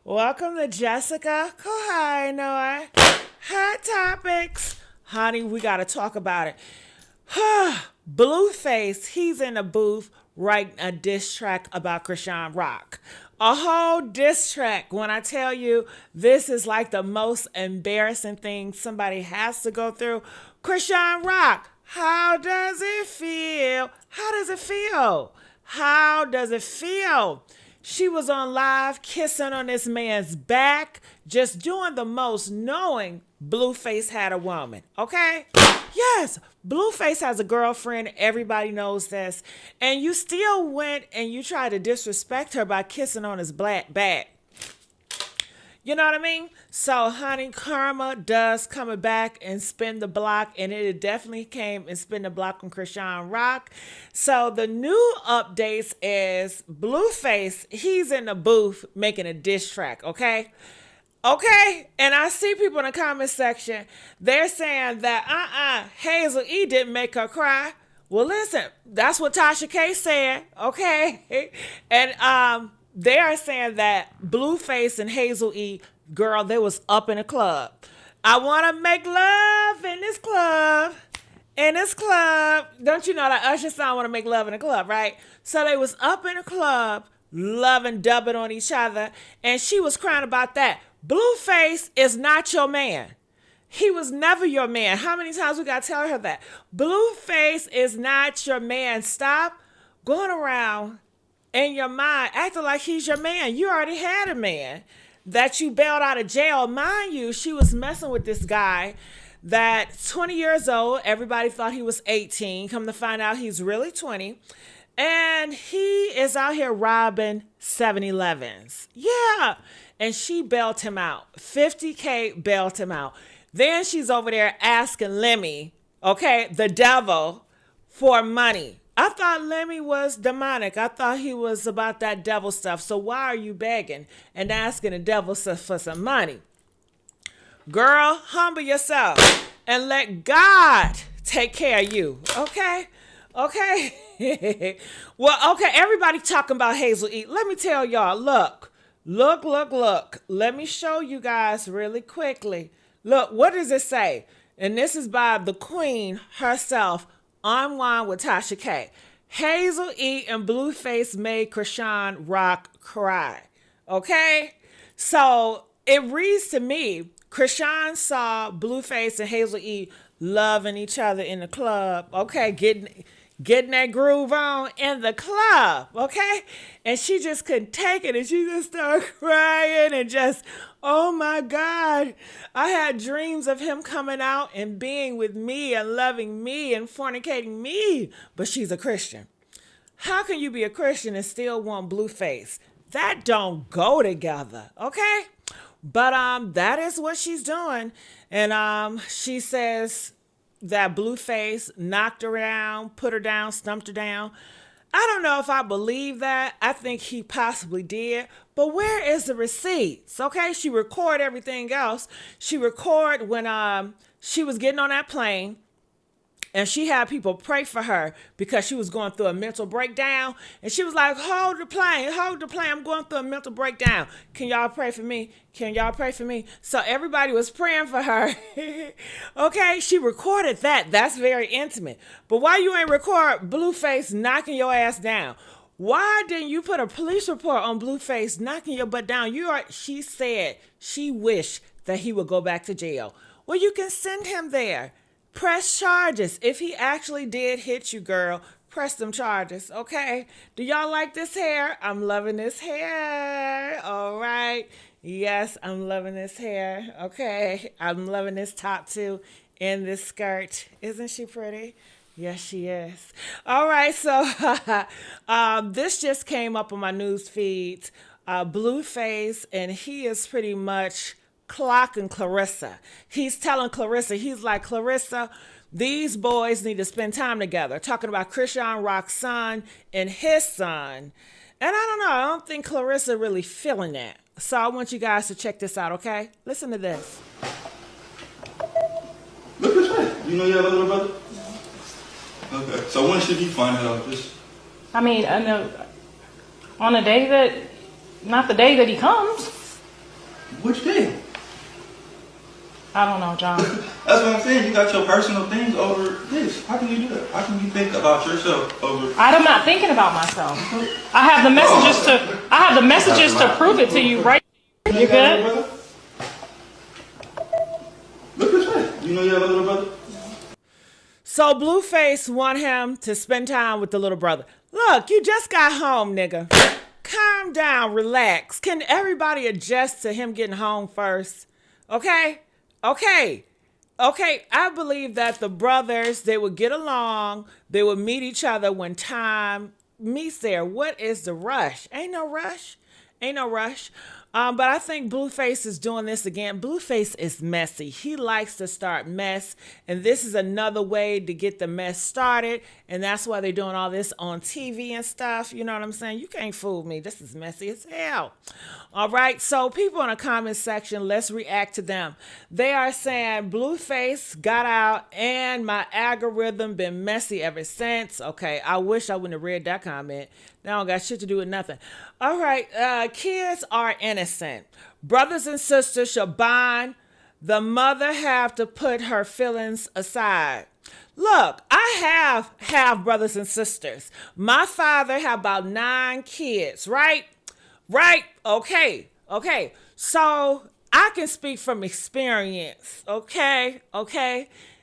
Welcome to Jessica Kohinoy. Hot topics. Honey, we got to talk about it. Blueface, he's in the booth writing a diss track about Chrisean Rock. A whole diss track. When I tell you this is like the most embarrassing thing somebody has to go through. Chrisean Rock, how does it feel? How does it feel? How does it feel? She was on live kissing on this man's back, just doing the most, knowing Blueface had a woman. Okay? Yes, Blueface has a girlfriend. Everybody knows this. And you still went and you tried to disrespect her by kissing on his black back. You know what I mean? So, honey, karma does coming back and spin the block, and it definitely came and spin the block on Chrisean Rock. So, the new updates is Blueface, he's in the booth making a diss track, okay? Okay? And I see people in the comment section, they're saying that, Hazel E didn't make her cry. Well, listen, that's what Tasha K said, okay? And, they are saying that Blueface and Hazel E, girl, they was up in a club. I want to make love in this club. In this club. Don't you know that Usher song, want to make love in a club, right? So they was up in a club, loving, dubbing on each other. And she was crying about that. Blueface is not your man. He was never your man. How many times we got to tell her that? Blueface is not your man. Stop going around in your mind acting like he's your man. You already had a man that you bailed out of jail. Mind you, she was messing with this guy that's 20 years old. Everybody thought he was 18. Come to find out he's really 20. And he is out here robbing 7-Elevens. Yeah. And she bailed him out. 50K bailed him out. Then she's over there asking WlNE, okay, the devil, for money. I thought WlNE was demonic. I thought he was about that devil stuff. So why are you begging and asking the devil for some money? Girl, humble yourself and let God take care of you. Okay? Okay? Well, okay, everybody talking about Hazel E. Let me tell y'all, look. Let me show you guys really quickly. Look, what does it say? And this is by the queen herself, On Wine with Tasha K. Hazel E and Blueface made Chrisean Rock cry. Okay? So it reads to me, Chrisean saw Blueface and Hazel E loving each other in the club. Okay, getting that groove on in the club, okay? And she just couldn't take it, and she just started crying and just, oh my God, I had dreams of him coming out and being with me and loving me and fornicating me, but she's a Christian. How can you be a Christian and still want Blueface? That don't go together, okay? But that is what she's doing, and she says that Blueface knocked her down, put her down, stumped her down. I don't know if I believe that. I think he possibly did. But where is the receipts? Okay, she recorded everything else. She recorded when she was getting on that plane. And she had people pray for her because she was going through a mental breakdown. And she was like, hold the plane. I'm going through a mental breakdown. Can y'all pray for me? Can y'all pray for me? So everybody was praying for her. Okay, she recorded that. That's very intimate. But why you ain't record Blueface knocking your ass down? Why didn't you put a police report on Blueface knocking your butt down? She said she wished that he would go back to jail. Well, you can send him there. Press charges. If he actually did hit you, girl, press them charges, okay? Do y'all like this hair? I'm loving this hair. All right. Yes, I'm loving this hair. Okay. I'm loving this top too in this skirt. Isn't she pretty? Yes, she is. All right. So this just came up on my news feed. Blueface, and he is pretty much clocking Clarissa. He's telling Clarissa, he's like, Clarissa, these boys need to spend time together. Talking about Chrisean Rock's son and his son. And I don't know, I don't think Clarissa really feeling that. So I want you guys to check this out, okay? Listen to this. Look this way. You know you have a little brother? Okay. So when should he find out this? I mean, on the day that, not the day that he comes. Which day? I don't know, John. That's what I'm saying. You got your personal things over this. How can you do that? How can you think about yourself over? I'm not thinking about myself. I have the messages to. I have the messages to prove it to you, right? You good? Look this way. You know you have a little brother. So Blueface want him to spend time with the little brother. Look, you just got home, nigga. Calm down, relax. Can everybody adjust to him getting home first? Okay? Okay. I believe that the brothers, they would get along. They would meet each other when time meets there. What is the rush? Ain't no rush. But I think Blueface is doing this again. Blueface is messy. He likes to start mess. And this is another way to get the mess started. And that's why they're doing all this on TV and stuff. You know what I'm saying? You can't fool me. This is messy as hell. All right. So people in the comment section, let's react to them. They are saying Blueface got out and my algorithm been messy ever since. Okay. I wish I wouldn't have read that comment. That don't got shit to do with nothing. All right. Kids are innocent. Brothers and sisters should bond. The mother have to put her feelings aside. Look, I have half brothers and sisters. My father had about 9 kids, right? Right? Okay. So I can speak from experience. Okay.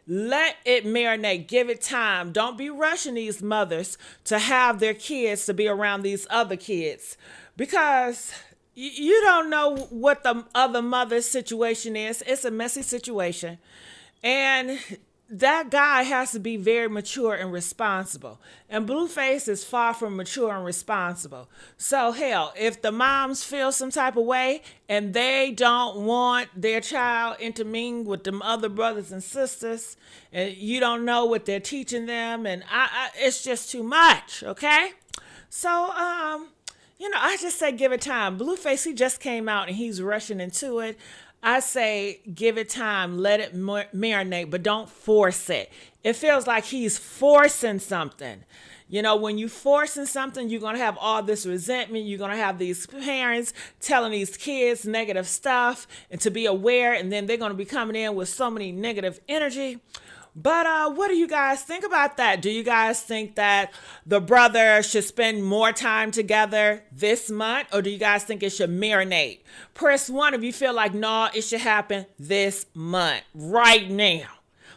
Let it marinate. Give it time. Don't be rushing these mothers to have their kids to be around these other kids, because you don't know what the other mother's situation is. It's a messy situation. And that guy has to be very mature and responsible. And Blueface is far from mature and responsible. So hell, if the moms feel some type of way and they don't want their child intermingled with them other brothers and sisters, and you don't know what they're teaching them, and it's just too much, okay? So, I just say give it time. Blueface, he just came out and he's rushing into it. I say give it time, let it marinate, but don't force it. It feels like he's forcing something. When you forcing something, you're going to have all this resentment. You're going to have these parents telling these kids negative stuff and to be aware, and then they're going to be coming in with so many negative energy. But what do you guys think about that? Do you guys think that the brother should spend more time together this month, or do you guys think it should marinate? Press 1 if you feel like, no, it should happen this month, right now,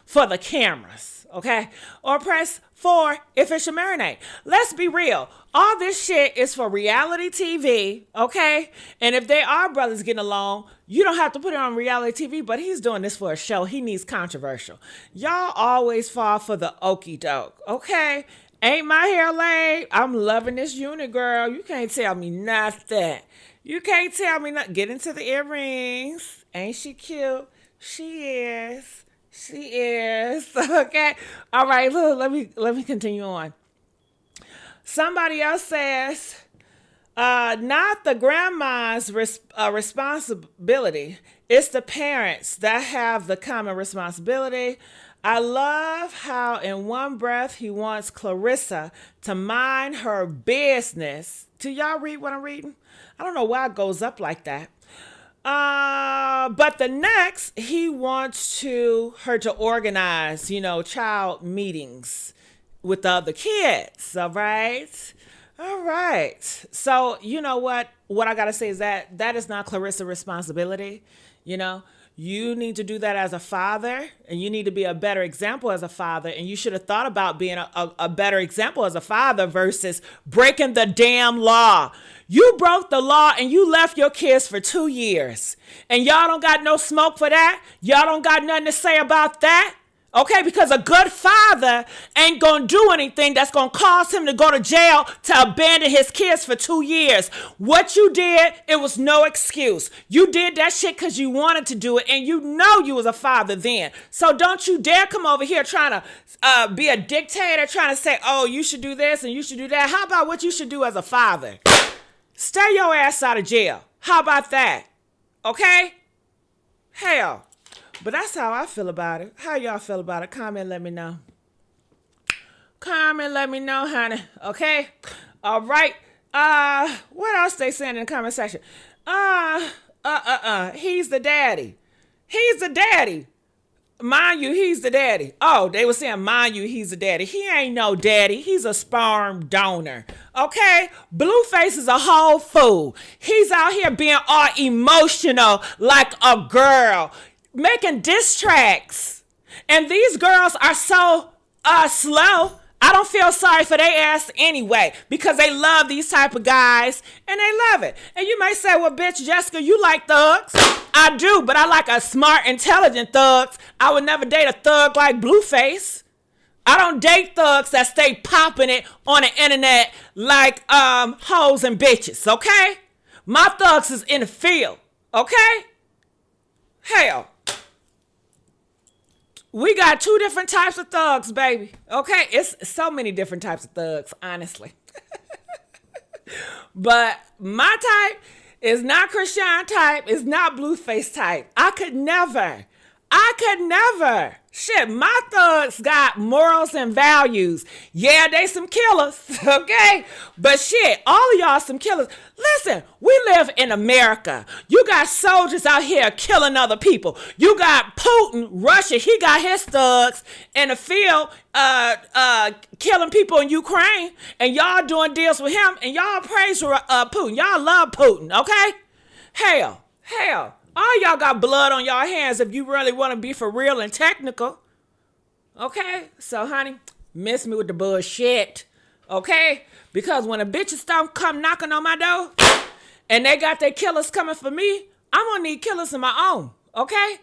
for the cameras, okay? Or press 4 if it should marinate. Let's be real. All this shit is for reality TV, okay? And if they are brothers getting along, you don't have to put it on reality TV, but he's doing this for a show. He needs controversial. Y'all always fall for the okie doke, okay? Ain't my hair laid? I'm loving this unit, girl. You can't tell me nothing. You can't tell me nothing. Get into the earrings. Ain't she cute? She is. Okay. All right, look, let me continue on. Somebody else says, not the grandma's responsibility. It's the parents that have the common responsibility. I love how in one breath he wants Clarissa to mind her business. Do y'all read what I'm reading? I don't know why it goes up like that. But the next, he wants her to organize, child meetings with the other kids. All right. So you know what I got to say is that is not Clarissa's responsibility. You need to do that as a father, and you need to be a better example as a father. And you should have thought about being a better example as a father versus breaking the damn law. You broke the law and you left your kids for 2 years. And y'all don't got no smoke for that. Y'all don't got nothing to say about that. Okay, because a good father ain't gonna do anything that's gonna cause him to go to jail to abandon his kids for 2 years. What you did, it was no excuse. You did that shit because you wanted to do it, and you was a father then. So don't you dare come over here trying to be a dictator, trying to say, oh, you should do this and you should do that. How about what you should do as a father? Stay your ass out of jail. How about that? Okay? Hell. But that's how I feel about it. How y'all feel about it? Comment, let me know. Comment, let me know, honey. Okay? All right. What else they saying in the comment section? He he's the daddy. He's the daddy. Mind you, he's the daddy. Oh, they were saying, mind you, he's the daddy. He ain't no daddy. He's a sperm donor. Okay? Blueface is a whole fool. He's out here being all emotional like a girl, making diss tracks. And these girls are so slow. I don't feel sorry for their ass anyway, because they love these type of guys and they love it. And you may say, well, bitch, Jessica, you like thugs. I do, but I like a smart, intelligent thugs. I would never date a thug like Blueface. I don't date thugs that stay popping it on the internet like hoes and bitches, okay? My thugs is in the field, okay? Hell. We got 2 different types of thugs, baby. Okay? It's so many different types of thugs, honestly. But my type is not Chrisean type. It's not Blueface type. I could never. Shit, my thugs got morals and values. Yeah, they some killers, okay? But shit, all of y'all some killers. Listen, we live in America. You got soldiers out here killing other people. You got Putin, Russia, he got his thugs in the field killing people in Ukraine. And y'all doing deals with him. And y'all praise Putin. Y'all love Putin, okay? Hell. All y'all got blood on y'all hands if you really want to be for real and technical. Okay? So, honey, miss me with the bullshit. Okay? Because when a bitch start come knocking on my door and they got their killers coming for me, I'm going to need killers of my own. Okay?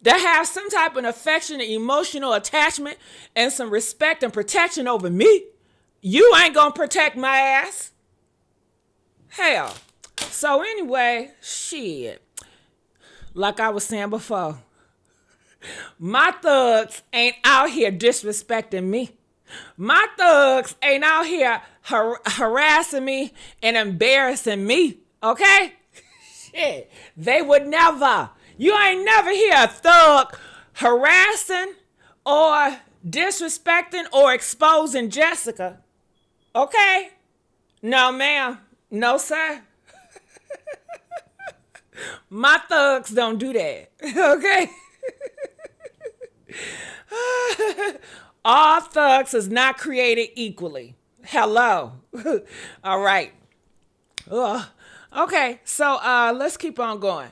That have some type of affection and emotional attachment and some respect and protection over me. You ain't going to protect my ass. Hell. So, anyway, shit. Like I was saying before, my thugs ain't out here disrespecting me. My thugs ain't out here harassing me and embarrassing me, okay? Shit, they would never. You ain't never hear a thug harassing or disrespecting or exposing Jessica, okay? No, ma'am. No, sir. My thugs don't do that, okay? All thugs is not created equally. Hello. All right. Okay, so let's keep on going.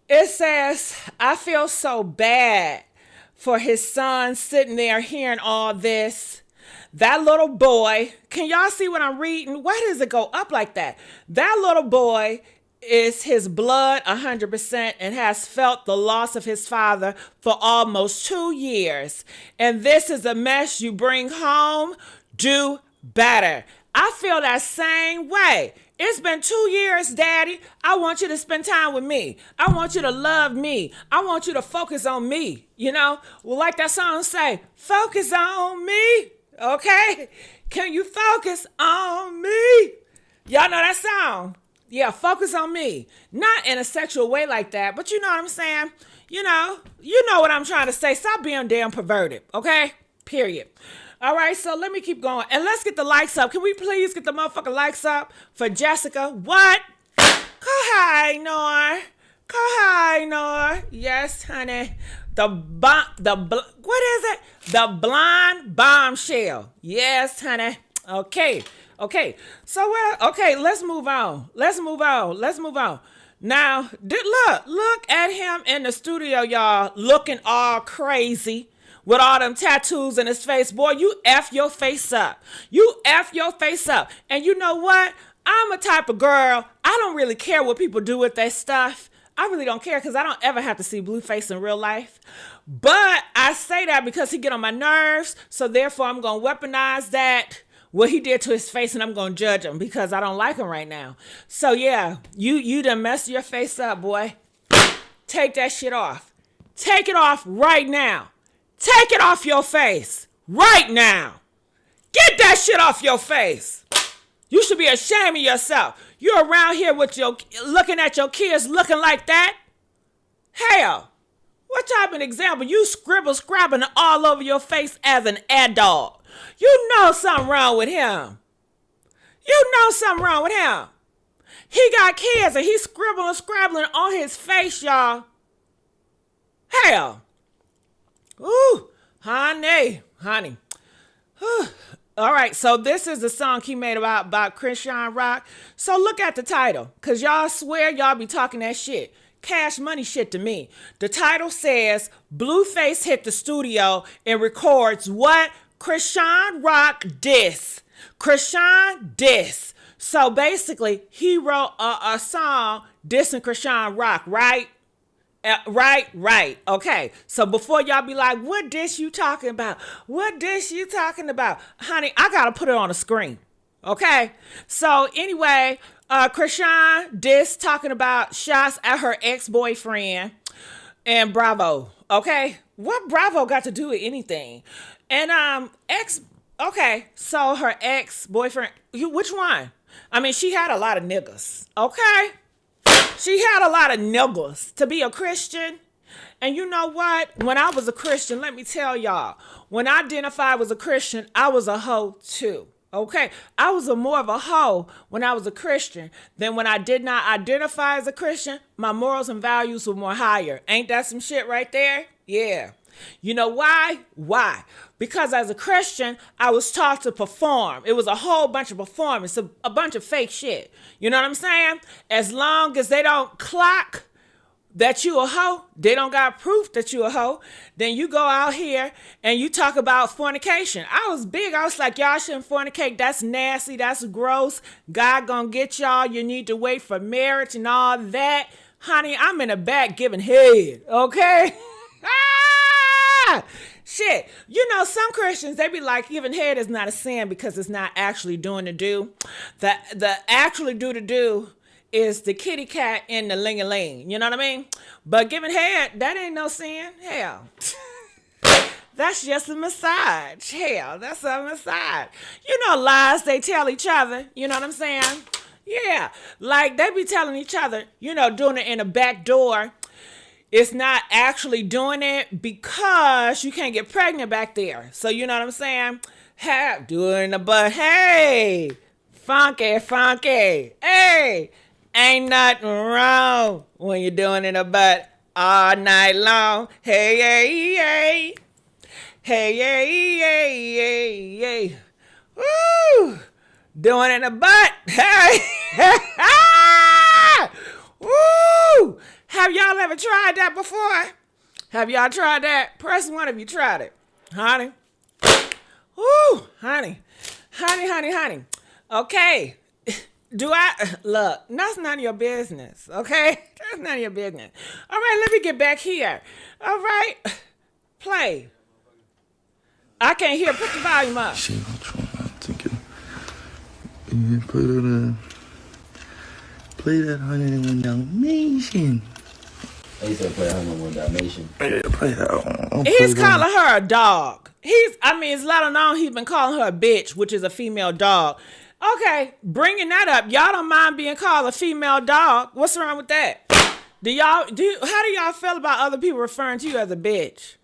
It says, I feel so bad for his son sitting there hearing all this. That little boy, can y'all see what I'm reading? Why does it go up like that? That little boy is his blood 100% and has felt the loss of his father for almost 2 years. And this is a mess you bring home. Do better. I feel that same way. It's been 2 years, Daddy. I want you to spend time with me. I want you to love me. I want you to focus on me. You know, well, like that song say, focus on me. Okay? Can you focus on me? Y'all know that song? Yeah, focus on me. Not in a sexual way like that, but you know what I'm saying? You know what I'm trying to say. Stop being damn perverted, okay? Period. All right, so let me keep going. And let's get the likes up. Can we please get the motherfucking likes up for Jessica? What? Go high, Nor. Yes, honey. What is it? The blonde bombshell. Yes, honey. Okay. So, let's move on. Now, look at him in the studio, y'all, looking all crazy with all them tattoos in his face. Boy, you F your face up. And you know what? I'm a type of girl, I don't really care what people do with their stuff. I really don't care because I don't ever have to see Blueface in real life. But I say that because he get on my nerves. So therefore, I'm going to weaponize that, what he did to his face, and I'm going to judge him because I don't like him right now. So yeah, you done messed your face up, boy. Take that shit off. Take it off right now. Take it off your face right now. Get that shit off your face. You should be ashamed of yourself. You're around here with looking at your kids looking like that. Hell, what type of example? You scrabbing all over your face as an adult. You know something wrong with him. He got kids and he's scribbling on his face, y'all. Hell. Ooh, honey. Whew. All right, so this is the song he made about Chrisean Rock. So look at the title, because y'all swear y'all be talking that shit. Cash money shit to me. The title says, Blueface hit the studio and records what? Chrisean Rock DISS. Chrisean DISS. So basically, he wrote a song dissing Chrisean Rock, right? Right. Okay. So before y'all be like, what dish you talking about? What dish you talking about? Honey, I got to put it on the screen. Okay. So anyway, Chrisean diss talking about shots at her ex-boyfriend and Bravo. Okay. What Bravo got to do with anything? And okay. So her ex-boyfriend, which one? I mean, she had a lot of niggas. Okay. She had a lot of niggas to be a Christian. And you know what? When I was a Christian, let me tell y'all, when I identified as a Christian, I was a hoe too. Okay? I was more of a hoe when I was a Christian than when I did not identify as a Christian. My morals and values were more higher. Ain't that some shit right there? Yeah. You know why? Why? Because as a Christian, I was taught to perform. It was a whole bunch of performance, a bunch of fake shit. You know what I'm saying? As long as they don't clock that you a hoe, they don't got proof that you a hoe, then you go out here and you talk about fornication. I was big. I was like, y'all shouldn't fornicate. That's nasty. That's gross. God gonna get y'all. You need to wait for marriage and all that. Honey, I'm in the back giving head. Okay? Shit. You know, some Christians, they be like, giving head is not a sin because it's not actually doing the do. The actually do the do is the kitty cat and the ling-a-ling. You know what I mean? But giving head, that ain't no sin. Hell. That's just a massage. Hell, that's a massage. You know, lies they tell each other. You know what I'm saying? Yeah. Like, they be telling each other, you know, doing it in a back door. It's not actually doing it because you can't get pregnant back there. So you know what I'm saying? Do it in the butt. Hey, funky. Hey, ain't nothing wrong when you're doing it in the butt all night long. Hey. Woo, doing it in the butt. Hey. Woo. Have y'all ever tried that before? Have y'all tried that? Press one if you tried it. Honey. Woo, honey. Okay. Look, that's none of your business, okay? That's none of your business. All right, let me get back here. All right. Play. I can't hear. Put the volume up. Shit, which one I'm thinking? Yeah, play that 101 Dalmatian. He said play 101 Dalmatian. Yeah, play that one. He's calling her a dog. It's let alone he's been calling her a bitch, which is a female dog. Okay, bringing that up. Y'all don't mind being called a female dog. What's wrong with that? How do y'all feel about other people referring to you as a bitch?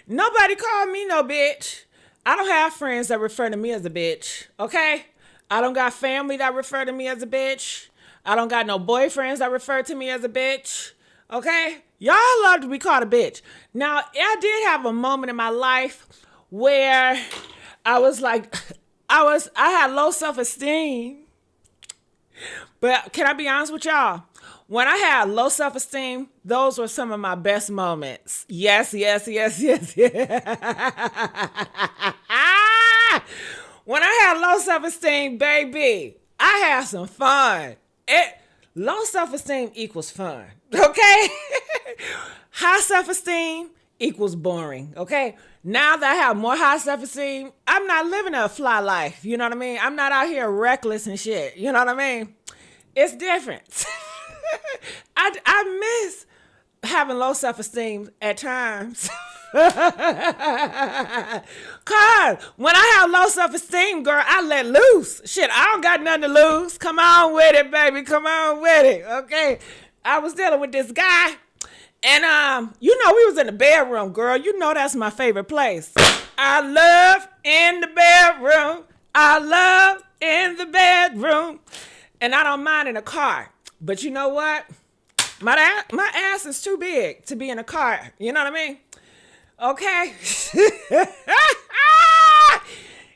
Nobody called me no bitch. I don't have friends that refer to me as a bitch, okay? I don't got family that refer to me as a bitch. I don't got no boyfriends that refer to me as a bitch, okay? Y'all love to be called a bitch. Now, I did have a moment in my life where I was like, I had low self-esteem. But can I be honest with y'all? When I had low self-esteem, those were some of my best moments. Yes. When I had low self-esteem, baby, I had some fun. Low self-esteem equals fun, okay? High self-esteem equals boring, okay? Now that I have more high self-esteem, I'm not living a fly life, you know what I mean? I'm not out here reckless and shit, you know what I mean? It's different. I miss having low self-esteem at times. Cause when I have low self-esteem, girl, I let loose. Shit, I don't got nothing to lose. Come on with it, baby. Come on with it. Okay. I was dealing with this guy, and we was in the bedroom, girl. You know that's my favorite place. I love in the bedroom. I love in the bedroom. And I don't mind in a car. But you know what? My ass is too big to be in a car. You know what I mean? Okay?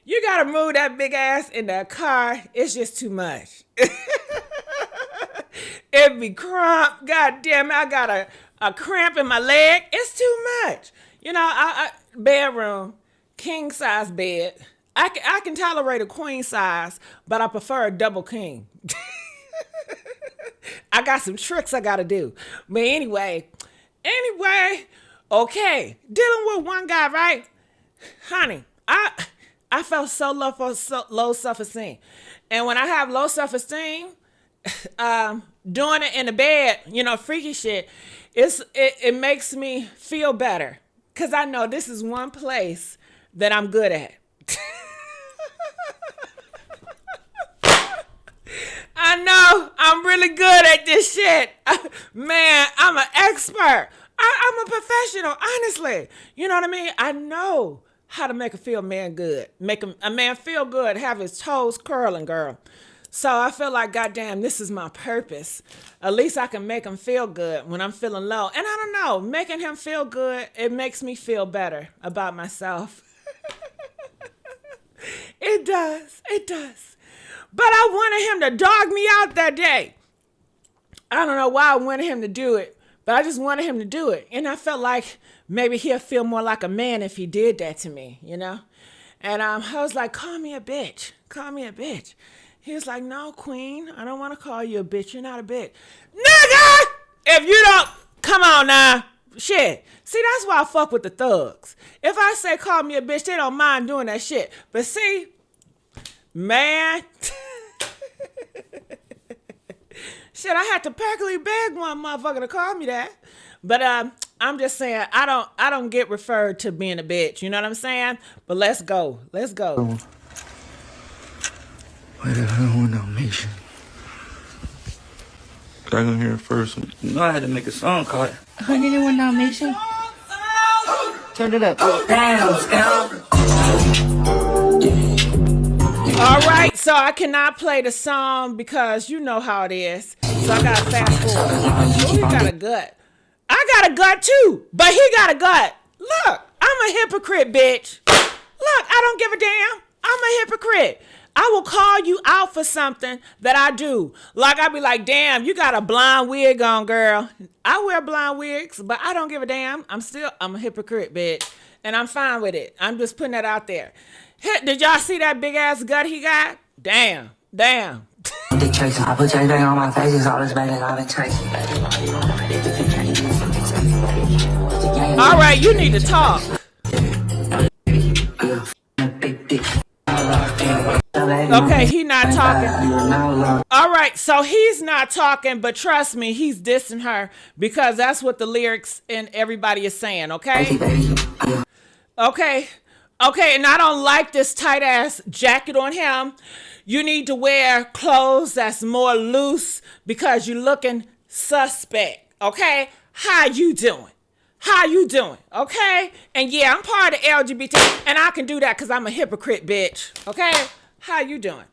You got to move that big ass in that car. It's just too much. It be cramp. God damn it. I got a cramp in my leg. It's too much. You know, bedroom, king size bed. I can tolerate a queen size, but I prefer a double king. I got some tricks I got to do. But anyway, okay. Dealing with one guy, right? Honey, I felt so low self-esteem. And when I have low self-esteem, doing it in the bed, you know, freaky shit, it makes me feel better. Because I know this is one place that I'm good at. I know I'm really good at this shit. Man, I'm an expert. I'm a professional, honestly. You know what I mean? I know how to make a man good. Make a man feel good, have his toes curling, girl. So I feel like, goddamn, this is my purpose. At least I can make him feel good when I'm feeling low. And I don't know, making him feel good, it makes me feel better about myself. It does. But I wanted him to dog me out that day. I don't know why I wanted him to do it, but I just wanted him to do it. And I felt like maybe he'll feel more like a man if he did that to me, you know? And I was like, call me a bitch. He was like, no, queen, I don't want to call you a bitch. You're not a bitch. Nigga! If you don't, come on now. Shit. See, that's why I fuck with the thugs. If I say call me a bitch, they don't mind doing that shit. But see, man, shit, I had to practically beg one motherfucker to call me that. But I'm just saying, I don't get referred to being a bitch. You know what I'm saying? But let's go. Wait, I don't want no mission. I gonna hear it first. You know I had to make a song called Honey Didn't Want No Mission. Turn it up. All right, so I cannot play the song because you know how it is. So I gotta fast forward. Oh, he got a gut. I got a gut too, but he got a gut. Look, I'm a hypocrite, bitch. Look, I don't give a damn. I'm a hypocrite. I will call you out for something that I do. Like, I'll be like, damn, you got a blonde wig on, girl. I wear blonde wigs, but I don't give a damn. I'm a hypocrite, bitch. And I'm fine with it. I'm just putting that out there. Did y'all see that big ass gut he got? Damn. I put everything on my face, it's all this baby I've been chasing. All right, you need to talk. Okay, he not talking. All right, so he's not talking, but trust me, he's dissing her because that's what the lyrics and everybody is saying, okay? Okay, and I don't like this tight ass jacket on him. You need to wear clothes that's more loose because you're looking suspect, okay? How you doing? Okay? And yeah, I'm part of LGBT, and I can do that because I'm a hypocrite, bitch, okay? How you doing?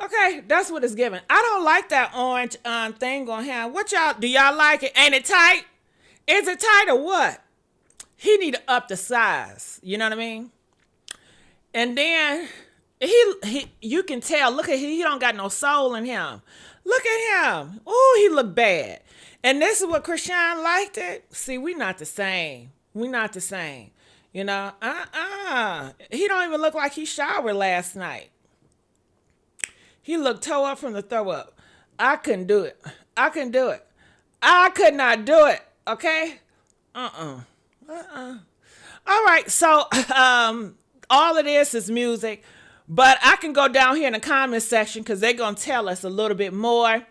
Okay, that's what it's giving. I don't like that orange thing on him. Do y'all like it? Ain't it tight? Is it tight or what? He need to up the size. You know what I mean? And then you can tell, look at he don't got no soul in him. Look at him. Oh, he look bad. And this is what Chrisean liked it. See, we not the same. You know? He don't even look like he showered last night. He looked toe up from the throw up. I couldn't do it. I could not do it. Okay? All right. So, all of this is music, but I can go down here in the comment section because they're going to tell us a little bit more.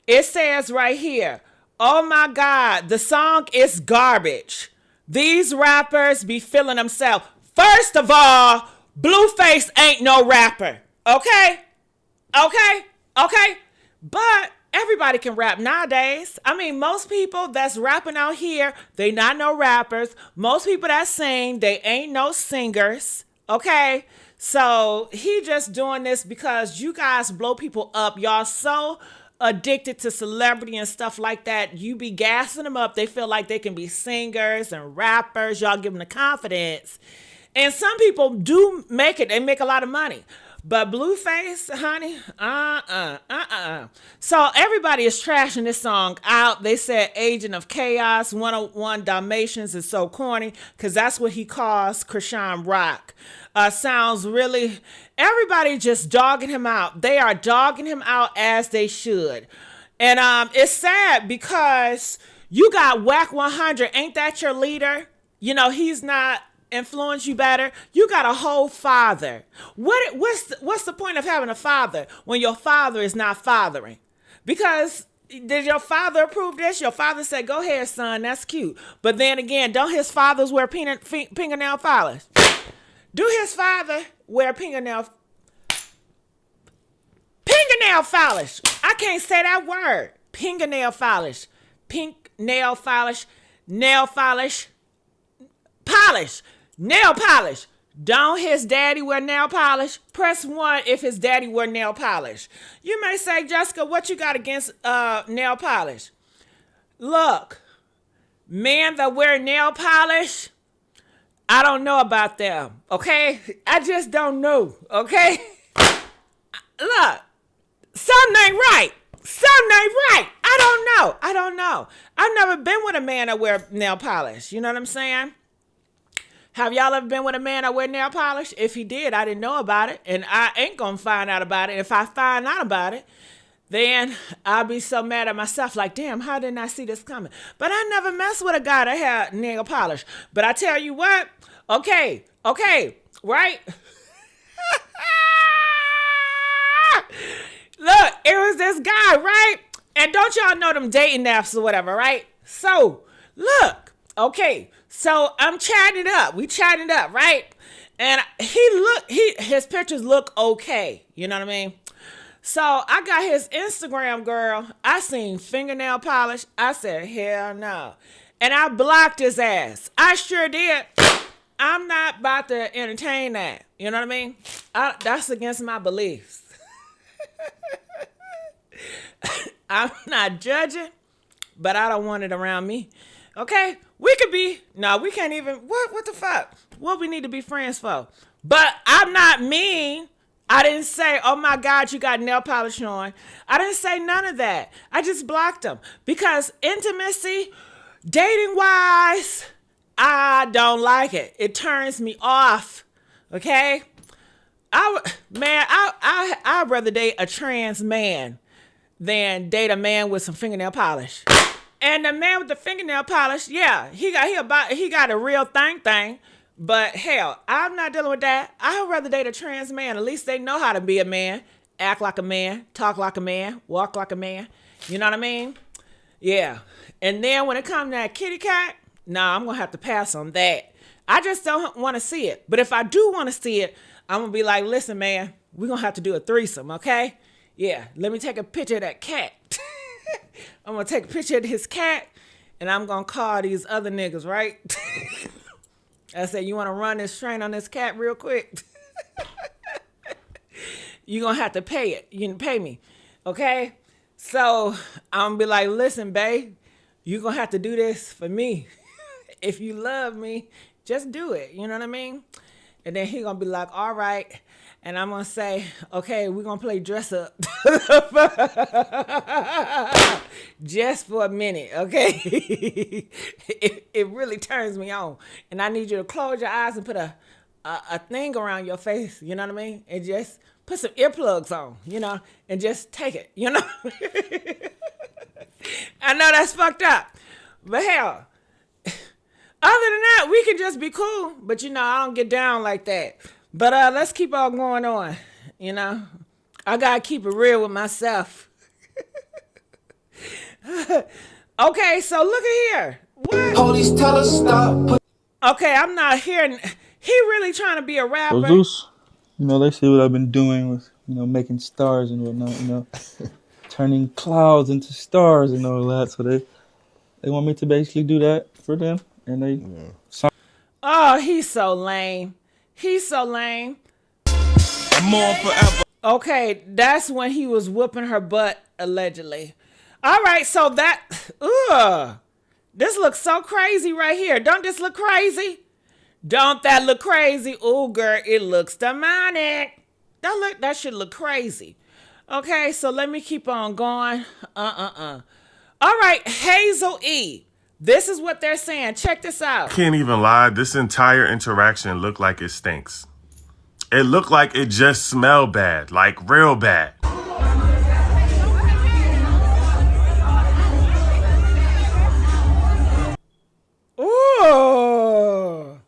It says right here, oh my God, the song is garbage. These rappers be feeling themselves. First of all, Blueface ain't no rapper. Okay? But everybody can rap nowadays. I mean, most people that's rapping out here, they not no rappers. Most people that sing, they ain't no singers. Okay? So he just doing this because you guys blow people up. Y'all so addicted to celebrity and stuff like that. You be gassing them up. They feel like they can be singers and rappers. Y'all give them the confidence. And some people do make it. They make a lot of money. But Blueface, honey, So everybody is trashing this song out. They said Agent of Chaos, 101 Dalmatians is so corny because that's what he calls Chrisean Rock. Sounds really, everybody just dogging him out. They are dogging him out as they should. And it's sad because you got Whack 100. Ain't that your leader? You know, he's not influence you better. You got a whole father. What's the point of having a father when your father is not fathering? Because did your father approve this? Your father said, go ahead, son, that's cute. But then again, don't his fathers wear fingernail polish? Do his father wear fingernail polish? I can't say that word. Fingernail polish. Pink nail polish. Nail polish. Polish. Nail polish. Don't his daddy wear nail polish? Press 1 if his daddy wear nail polish. You may say, Jessica, what you got against nail polish? Look, men that wear nail polish, I don't know about them, okay? I just don't know, okay? Look, something ain't right. Something ain't right. I don't know. I've never been with a man that wear nail polish. You know what I'm saying? Have y'all ever been with a man that wear nail polish? If he did, I didn't know about it, and I ain't gonna find out about it. If I find out about it, then I'll be so mad at myself, like, damn, how didn't I see this coming? But I never messed with a guy that had nail polish. But I tell you what, okay, right? Look, it was this guy, right? And don't y'all know them dating apps or whatever, right? So, look, okay, so I'm chatting it up. We chatting it up, right? And his pictures look okay. You know what I mean? So I got his Instagram, girl. I seen fingernail polish. I said, hell no. And I blocked his ass. I sure did. I'm not about to entertain that. You know what I mean? That's against my beliefs. I'm not judging, but I don't want it around me. Okay? We could be, no, we can't even, what the fuck? What we need to be friends for? But I'm not mean. I didn't say, oh my God, you got nail polish on. I didn't say none of that. I just blocked them. Because intimacy, dating wise, I don't like it. It turns me off. Okay? I'd rather date a trans man than date a man with some fingernail polish. And the man with the fingernail polish, yeah, he got a real thing. But hell, I'm not dealing with that. I'd rather date a trans man. At least they know how to be a man, act like a man, talk like a man, walk like a man. You know what I mean? Yeah. And then when it comes to that kitty cat, nah, I'm gonna have to pass on that. I just don't want to see it. But if I do want to see it, I'm gonna be like, listen, man, we're gonna have to do a threesome, okay? Yeah, let me take a picture of that cat. I'm gonna take a picture of his cat, and I'm gonna call these other niggas, right? I said, you want to run this train on this cat real quick? You're going to have to pay it. You can pay me. Okay? So I'm going to be like, listen, babe, you're going to have to do this for me. If you love me, just do it. You know what I mean? And then he going to be like, all right. And I'm going to say, okay, we're going to play dress up. Just for a minute, okay? It really turns me on. And I need you to close your eyes and put a thing around your face, you know what I mean? And just put some earplugs on, you know, and just take it, you know? I know that's fucked up. But hell, other than that, we can just be cool. But, you know, I don't get down like that. But let's keep on going on, you know. I got to keep it real with myself. Okay, so look at here. What? Police tell us stop. Okay, I'm not hearing. He really trying to be a rapper. So Zeus, you know, they see what I've been doing with, you know, making stars and whatnot, you know, turning clouds into stars and all that. So they want me to basically do that for them. And they... Oh, he's so lame. He's so lame. I'm on forever. Okay, that's when he was whooping her butt, allegedly. All right, so that, this looks so crazy right here. Don't this look crazy? Don't that look crazy? Ooh, girl, it looks demonic. That should look crazy. Okay, so let me keep on going. All right, Hazel E. This is what they're saying. Check this out. Can't even lie. This entire interaction looked like it stinks. It looked like it just smelled bad, like real bad. Ooh.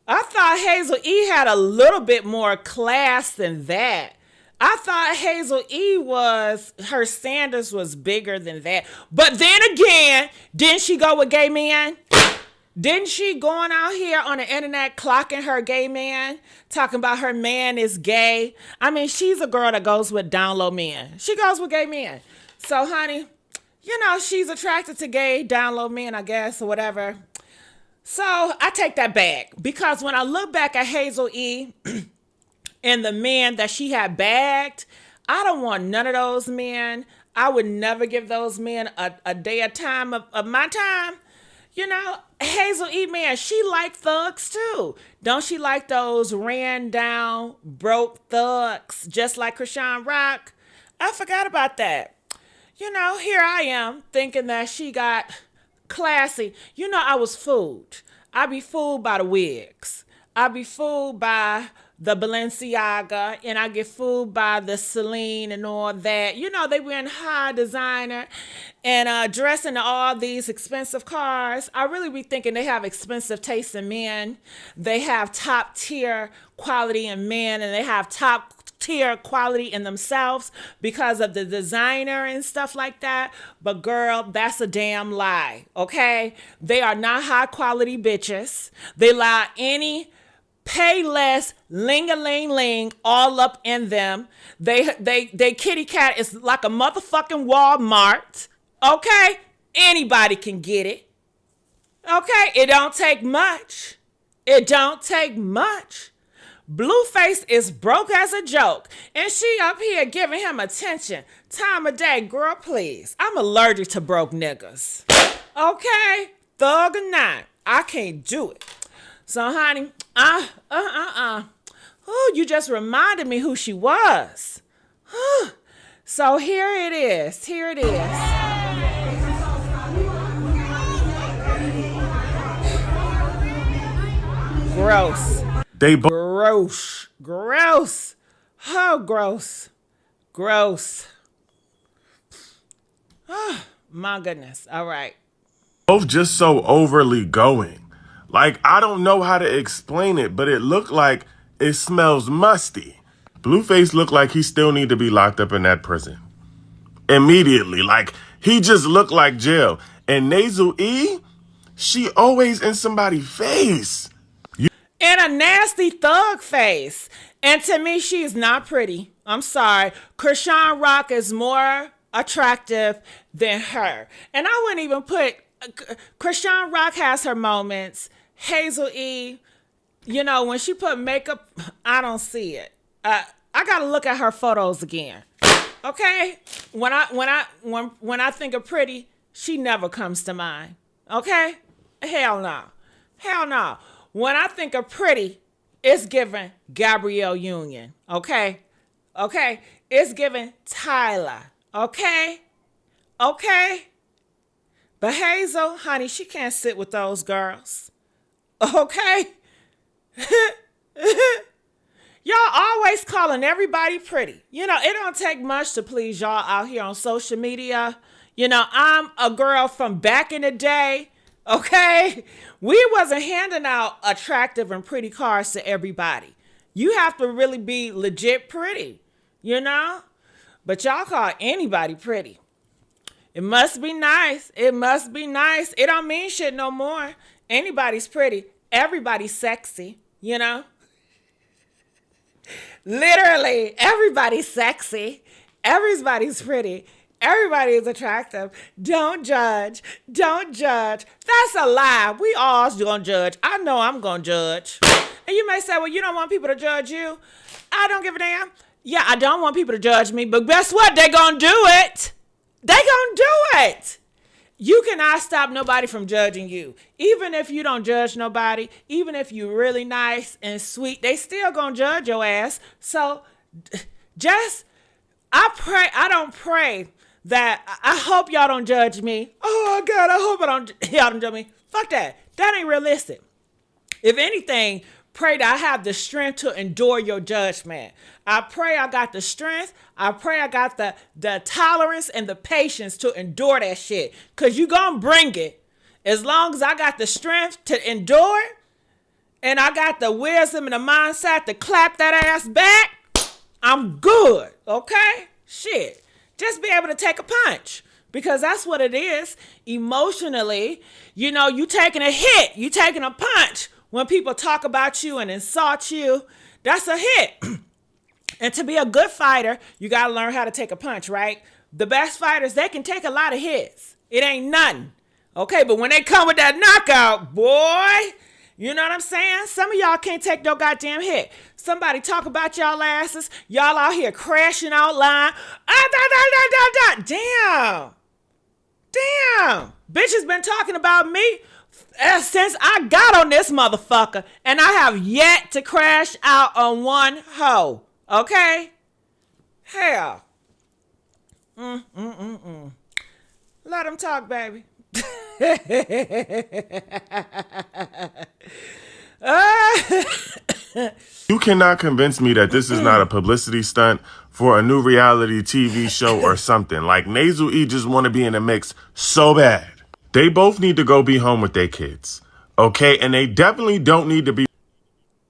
I thought Hazel E had a little bit more class than that. I thought Hazel E her standards was bigger than that. But then again, didn't she go with gay men? Didn't she going out here on the internet clocking her gay man, talking about her man is gay? I mean, she's a girl that goes with down low men. She goes with gay men. So, honey, you know, she's attracted to gay down low men, I guess, or whatever. So I take that back, because when I look back at Hazel E and the men that she had bagged, I don't want none of those men. I would never give those men a day of time of my time. You know, Hazel E, man, she like thugs too. Don't she like those ran down, broke thugs, just like Chrisean Rock? I forgot about that. You know, here I am thinking that she got classy. You know, I was fooled. I be fooled by the wigs. I be fooled by the Balenciaga, and I get fooled by the Celine and all that. You know, they wearing high designer and dressing in all these expensive cars. I really be thinking they have expensive taste in men. They have top tier quality in men, and they have top tier quality in themselves because of the designer and stuff like that. But girl, that's a damn lie, okay? They are not high quality bitches. They allow any pay less, ling-a-ling-ling all up in them. They kitty cat is like a motherfucking Walmart, okay? Anybody can get it, okay? It don't take much. It don't take much. Blueface is broke as a joke, and she up here giving him attention. Time of day, girl, please. I'm allergic to broke niggas, okay? Thug or not, I can't do it. So, honey, oh, you just reminded me who she was. So here it is. Here it is. Gross. Gross. Oh, gross. Gross. Oh, my goodness. All right. Both just so overly going. Like, I don't know how to explain it, but it looked like it smells musty. Blueface looked like he still need to be locked up in that prison. Immediately. Like, he just looked like jail. And Hazel E, she always in somebody's face. In a nasty thug face. And to me, she's not pretty. I'm sorry. Chrisean Rock is more attractive than her. And I wouldn't even put... Chrisean Rock has her moments. Hazel E, you know, when she put makeup, I don't see it. I gotta look at her photos again. Okay? When I think of pretty, she never comes to mind. Okay? Hell no. Hell no. When I think of pretty, it's given Gabrielle Union. Okay? Okay? It's given Tyler. Okay? Okay? But Hazel, honey, she can't sit with those girls. Okay? Y'all always calling everybody pretty. You know, it don't take much to please y'all out here on social media. You know, I'm a girl from back in the day. Okay? We wasn't handing out attractive and pretty cars to everybody. You have to really be legit pretty, you know? But y'all call anybody pretty. It must be nice. It must be nice. It don't mean shit no more. Anybody's pretty. Everybody's sexy, you know? Literally, everybody's sexy. Everybody's pretty. Everybody is attractive. Don't judge. Don't judge. That's a lie. We all gonna judge. I know I'm gonna judge. And you may say, well, you don't want people to judge you. I don't give a damn. Yeah, I don't want people to judge me, but guess what? They're going to do it. They're going to do it. You cannot stop nobody from judging you. Even if you don't judge nobody, even if you're really nice and sweet, they still going to judge your ass. So I don't pray that I hope y'all don't judge me. Oh God, I hope y'all don't judge me. Fuck that. That ain't realistic. If anything, pray that I have the strength to endure your judgment. I pray I got the strength. I pray I got the tolerance and the patience to endure that shit. Because you going to bring it. As long as I got the strength to endure it, and I got the wisdom and the mindset to clap that ass back, I'm good. Okay? Shit. Just be able to take a punch. Because that's what it is. Emotionally, you taking a hit. You taking a punch. When people talk about you and insult you, that's a hit. And to be a good fighter, you got to learn how to take a punch, right? The best fighters, they can take a lot of hits. It ain't nothing. Okay, but when they come with that knockout, boy, you know what I'm saying? Some of y'all can't take no goddamn hit. Somebody talk about y'all asses. Y'all out here crashing out line. Damn. Bitch has been talking about me since I got on this motherfucker, and I have yet to crash out on one hoe. Okay? Hell. Let them talk, baby. You cannot convince me that this is not a publicity stunt for a new reality TV show or something. Like, Nasal E just want to be in the mix so bad. They both need to go be home with their kids. Okay? And they definitely don't need to be...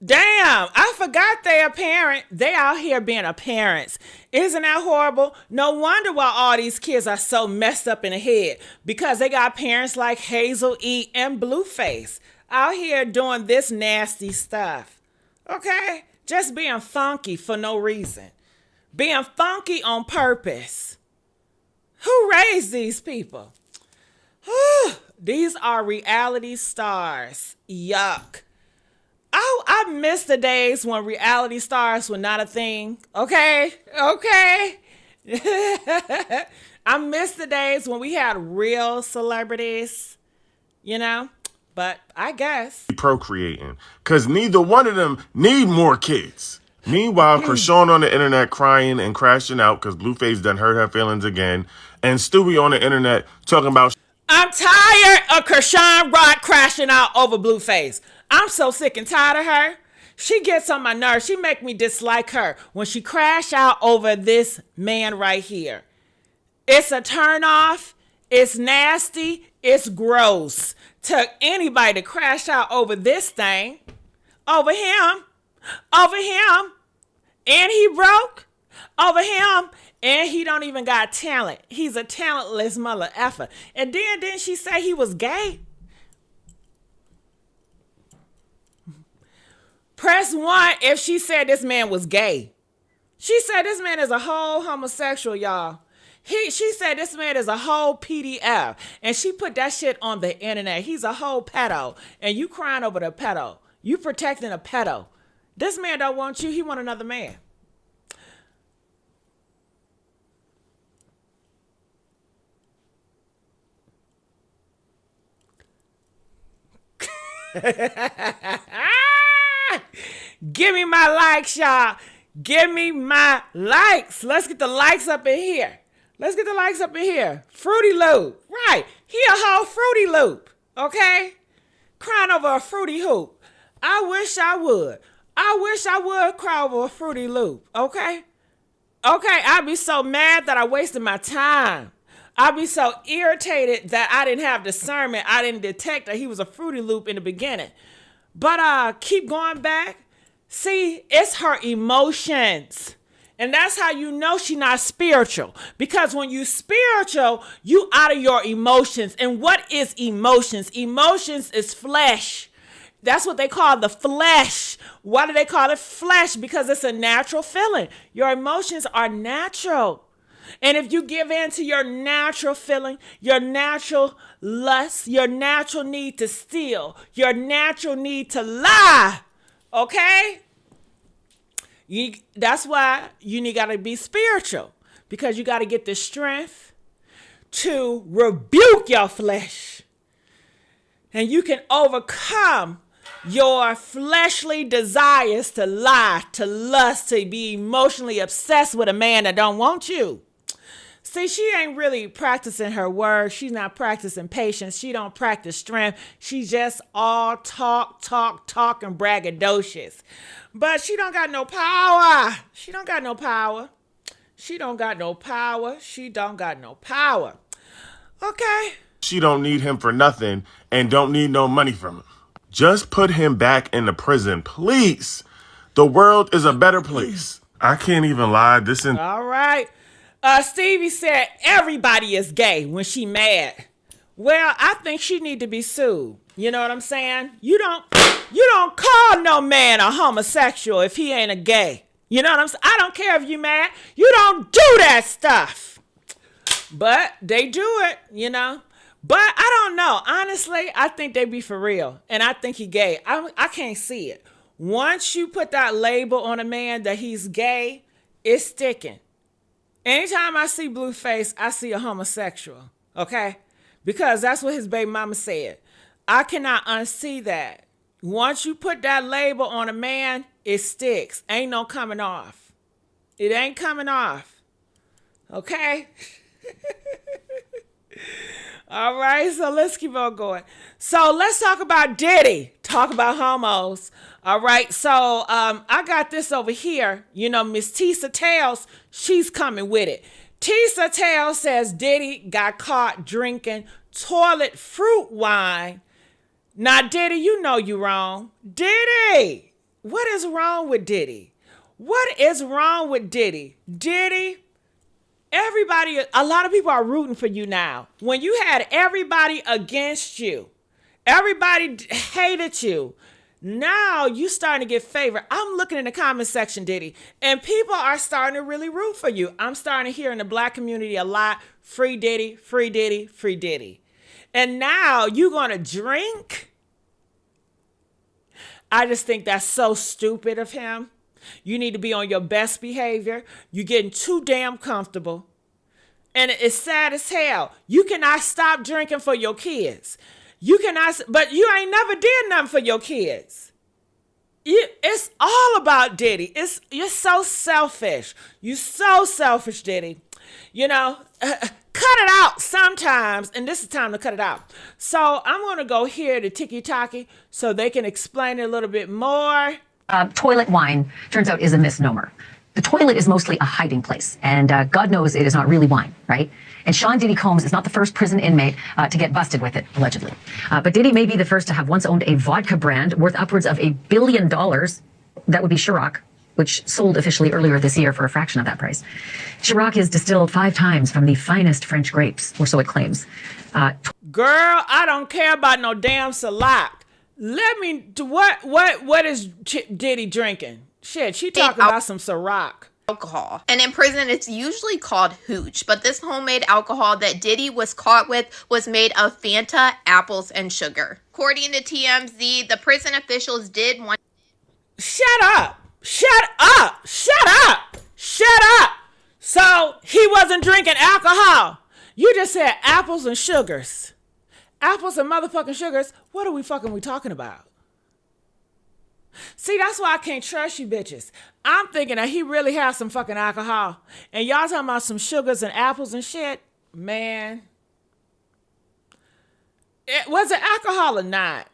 Damn, I forgot they a parent. They out here being a parents. Isn't that horrible? No wonder why all these kids are so messed up in the head. Because they got parents like Hazel E and Blueface out here doing this nasty stuff. Okay? Just being funky for no reason. Being funky on purpose. Who raised these people? These are reality stars. Yuck. Oh, I miss the days when reality stars were not a thing. Okay? I miss the days when we had real celebrities, but I guess. Procreating. Because neither one of them need more kids. Meanwhile, Chrisean on the internet crying and crashing out because Blueface done hurt her feelings again. And Stewie on the internet talking about... I'm tired of Chrisean Rock crashing out over Blueface. I'm so sick and tired of her. She gets on my nerves. She make me dislike her when she crash out over this man right here. It's a turn off. It's nasty. It's gross. To anybody to crash out over this thing. Over him. And he broke. Over him. And he don't even got talent. He's a talentless mother effer. And then didn't she say he was gay? Press 1 if she said this man was gay. She said this man is a whole homosexual, y'all. She said this man is a whole PDF. And she put that shit on the internet. He's a whole pedo. And you crying over the pedo. You protecting a pedo. This man don't want you. He want another man. Give me my likes, y'all. Give me my likes. Let's get the likes up in here. Fruity Loop. Right. He a whole Fruity Loop. Okay? Crying over a Fruity Hoop. I wish I would cry over a Fruity Loop. Okay? I'd be so mad that I wasted my time. I'd be so irritated that I didn't have discernment. I didn't detect that he was a Fruity Loop in the beginning. But keep going back. See, it's her emotions. And that's how you know she's not spiritual. Because when you spiritual, you out of your emotions. And what is emotions? Emotions is flesh. That's what they call the flesh. Why do they call it flesh? Because it's a natural feeling. Your emotions are natural. And if you give in to your natural feeling, your natural lust, your natural need to steal, your natural need to lie, Okay? That's why you got to be spiritual, because you got to get the strength to rebuke your flesh. And you can overcome your fleshly desires to lie, to lust, to be emotionally obsessed with a man that don't want you. See, she ain't really practicing her word. She's not practicing patience. She don't practice strength. She's just all talk, and braggadocious. But she don't got no power. She don't got no power. She don't got no power. She don't got no power. Okay. She don't need him for nothing and don't need no money from him. Just put him back in the prison, please. The world is a better place. I can't even lie. All right. Stevie said everybody is gay when she mad. Well, I think she need to be sued. You know what I'm saying? You don't call no man a homosexual if he ain't a gay. You know what I'm saying? I don't care if you mad. You don't do that stuff. But they do it, you know. But I don't know. Honestly, I think they be for real. And I think he gay. I can't see it. Once you put that label on a man that he's gay, it's sticking. Anytime I see Blueface, I see a homosexual. Okay? Because that's what his baby mama said. I cannot unsee that. Once you put that label on a man, it sticks. Ain't no coming off. It ain't coming off. Okay? All right, so let's keep on going. So let's talk about Diddy. Talk about homos. All right, so I got this over here. You know, Miss Tisa Tales, she's coming with it. Tisa Tales says Diddy got caught drinking toilet fruit wine. Now, Diddy, you know you wrong. Diddy! What is wrong with Diddy? What is wrong with Diddy? Diddy, everybody, a lot of people are rooting for you now. When you had everybody against you, everybody hated you, now you starting to get favored. I'm looking in the comment section, Diddy, and people are starting to really root for you. I'm starting to hear in the black community a lot, free Diddy, free Diddy, free Diddy. And now you going to drink? I just think that's so stupid of him. You need to be on your best behavior. You're getting too damn comfortable. And it's sad as hell. You cannot stop drinking for your kids. You cannot, but you ain't never did nothing for your kids. It's all about Diddy. You're so selfish. You're so selfish, Diddy. You know, cut it out sometimes, and this is time to cut it out. So I'm going to go here to Tiki Taki so they can explain it a little bit more. Toilet wine, turns out, is a misnomer. The toilet is mostly a hiding place, and God knows it is not really wine, right? And Sean Diddy Combs is not the first prison inmate to get busted with it, allegedly. But Diddy may be the first to have once owned a vodka brand worth upwards of $1 billion. That would be Ciroc, which sold officially earlier this year for a fraction of that price. Ciroc is distilled 5 times from the finest French grapes, or so it claims. Girl, I don't care about no damn Ciroc. What is Diddy drinking? Shit, she talking about some Ciroc. Alcohol. And in prison, it's usually called hooch, but this homemade alcohol that Diddy was caught with was made of Fanta, apples, and sugar. According to TMZ, the prison officials did want... Shut up! Shut up! Shut up! Shut up! So, he wasn't drinking alcohol. You just said apples and sugars. Apples and motherfucking sugars. What are we talking about? See, that's why I can't trust you bitches. I'm thinking that he really has some fucking alcohol. And y'all talking about some sugars and apples and shit? Man. Was it alcohol or not?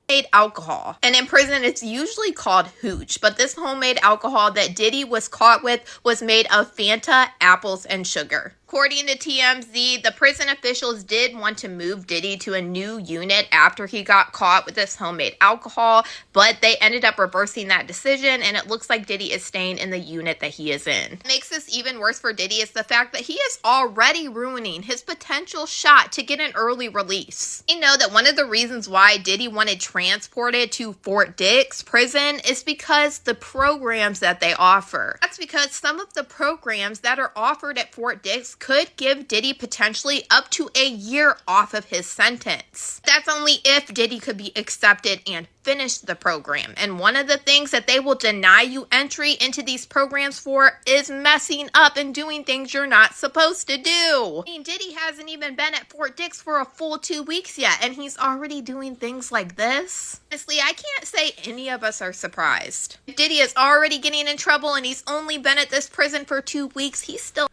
Made alcohol. And in prison, it's usually called hooch, but this homemade alcohol that Diddy was caught with was made of Fanta, apples, and sugar. According to TMZ, the prison officials did want to move Diddy to a new unit after he got caught with this homemade alcohol, but they ended up reversing that decision, and it looks like Diddy is staying in the unit that he is in. What makes this even worse for Diddy is the fact that he is already ruining his potential shot to get an early release. You know that one of the reasons why Diddy wanted transported to Fort Dix prison is because the programs that they offer. That's because some of the programs that are offered at Fort Dix case could give Diddy potentially up to a year off of his sentence. That's only if Diddy could be accepted and finish the program. And one of the things that they will deny you entry into these programs for is messing up and doing things you're not supposed to do. I mean, Diddy hasn't even been at Fort Dix for a full 2 weeks yet, and he's already doing things like this. Honestly, I can't say any of us are surprised. If Diddy is already getting in trouble and he's only been at this prison for 2 weeks, he's still...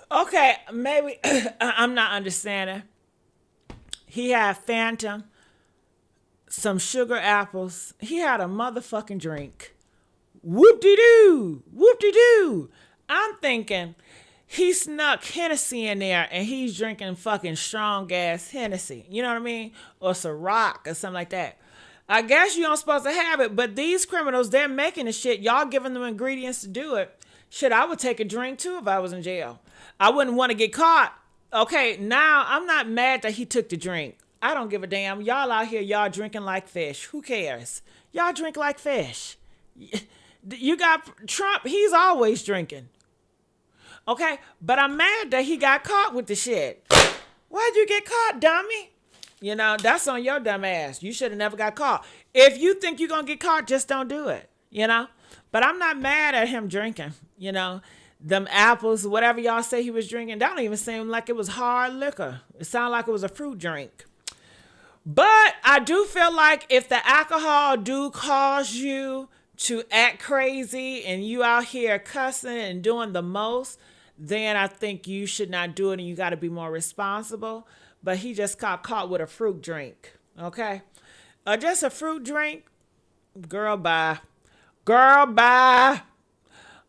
Okay, maybe I'm not understanding. He had Phantom, some sugar apples. He had a motherfucking drink. Whoop-de-doo, whoop-de-doo. I'm thinking he snuck Hennessy in there and he's drinking fucking strong ass Hennessy. You know what I mean? Or Ciroc or something like that. I guess you aren't supposed to have it, but these criminals, they're making the shit. Y'all giving them ingredients to do it. Shit, I would take a drink too if I was in jail. I wouldn't want to get caught. Okay, now I'm not mad that he took the drink. I don't give a damn. Y'all out here, y'all drinking like fish. Who cares? Y'all drink like fish. You got Trump, he's always drinking. Okay, but I'm mad that he got caught with the shit. Why'd you get caught, dummy? You know, that's on your dumb ass. You should have never got caught. If you think you're going to get caught, just don't do it, you know? But I'm not mad at him drinking, you know? Them apples, whatever y'all say he was drinking, that don't even seem like it was hard liquor. It sounded like it was a fruit drink. But I do feel like if the alcohol do cause you to act crazy and you out here cussing and doing the most, then I think you should not do it and you got to be more responsible. But he just got caught with a fruit drink, okay? Just a fruit drink, girl, bye. Girl, bye.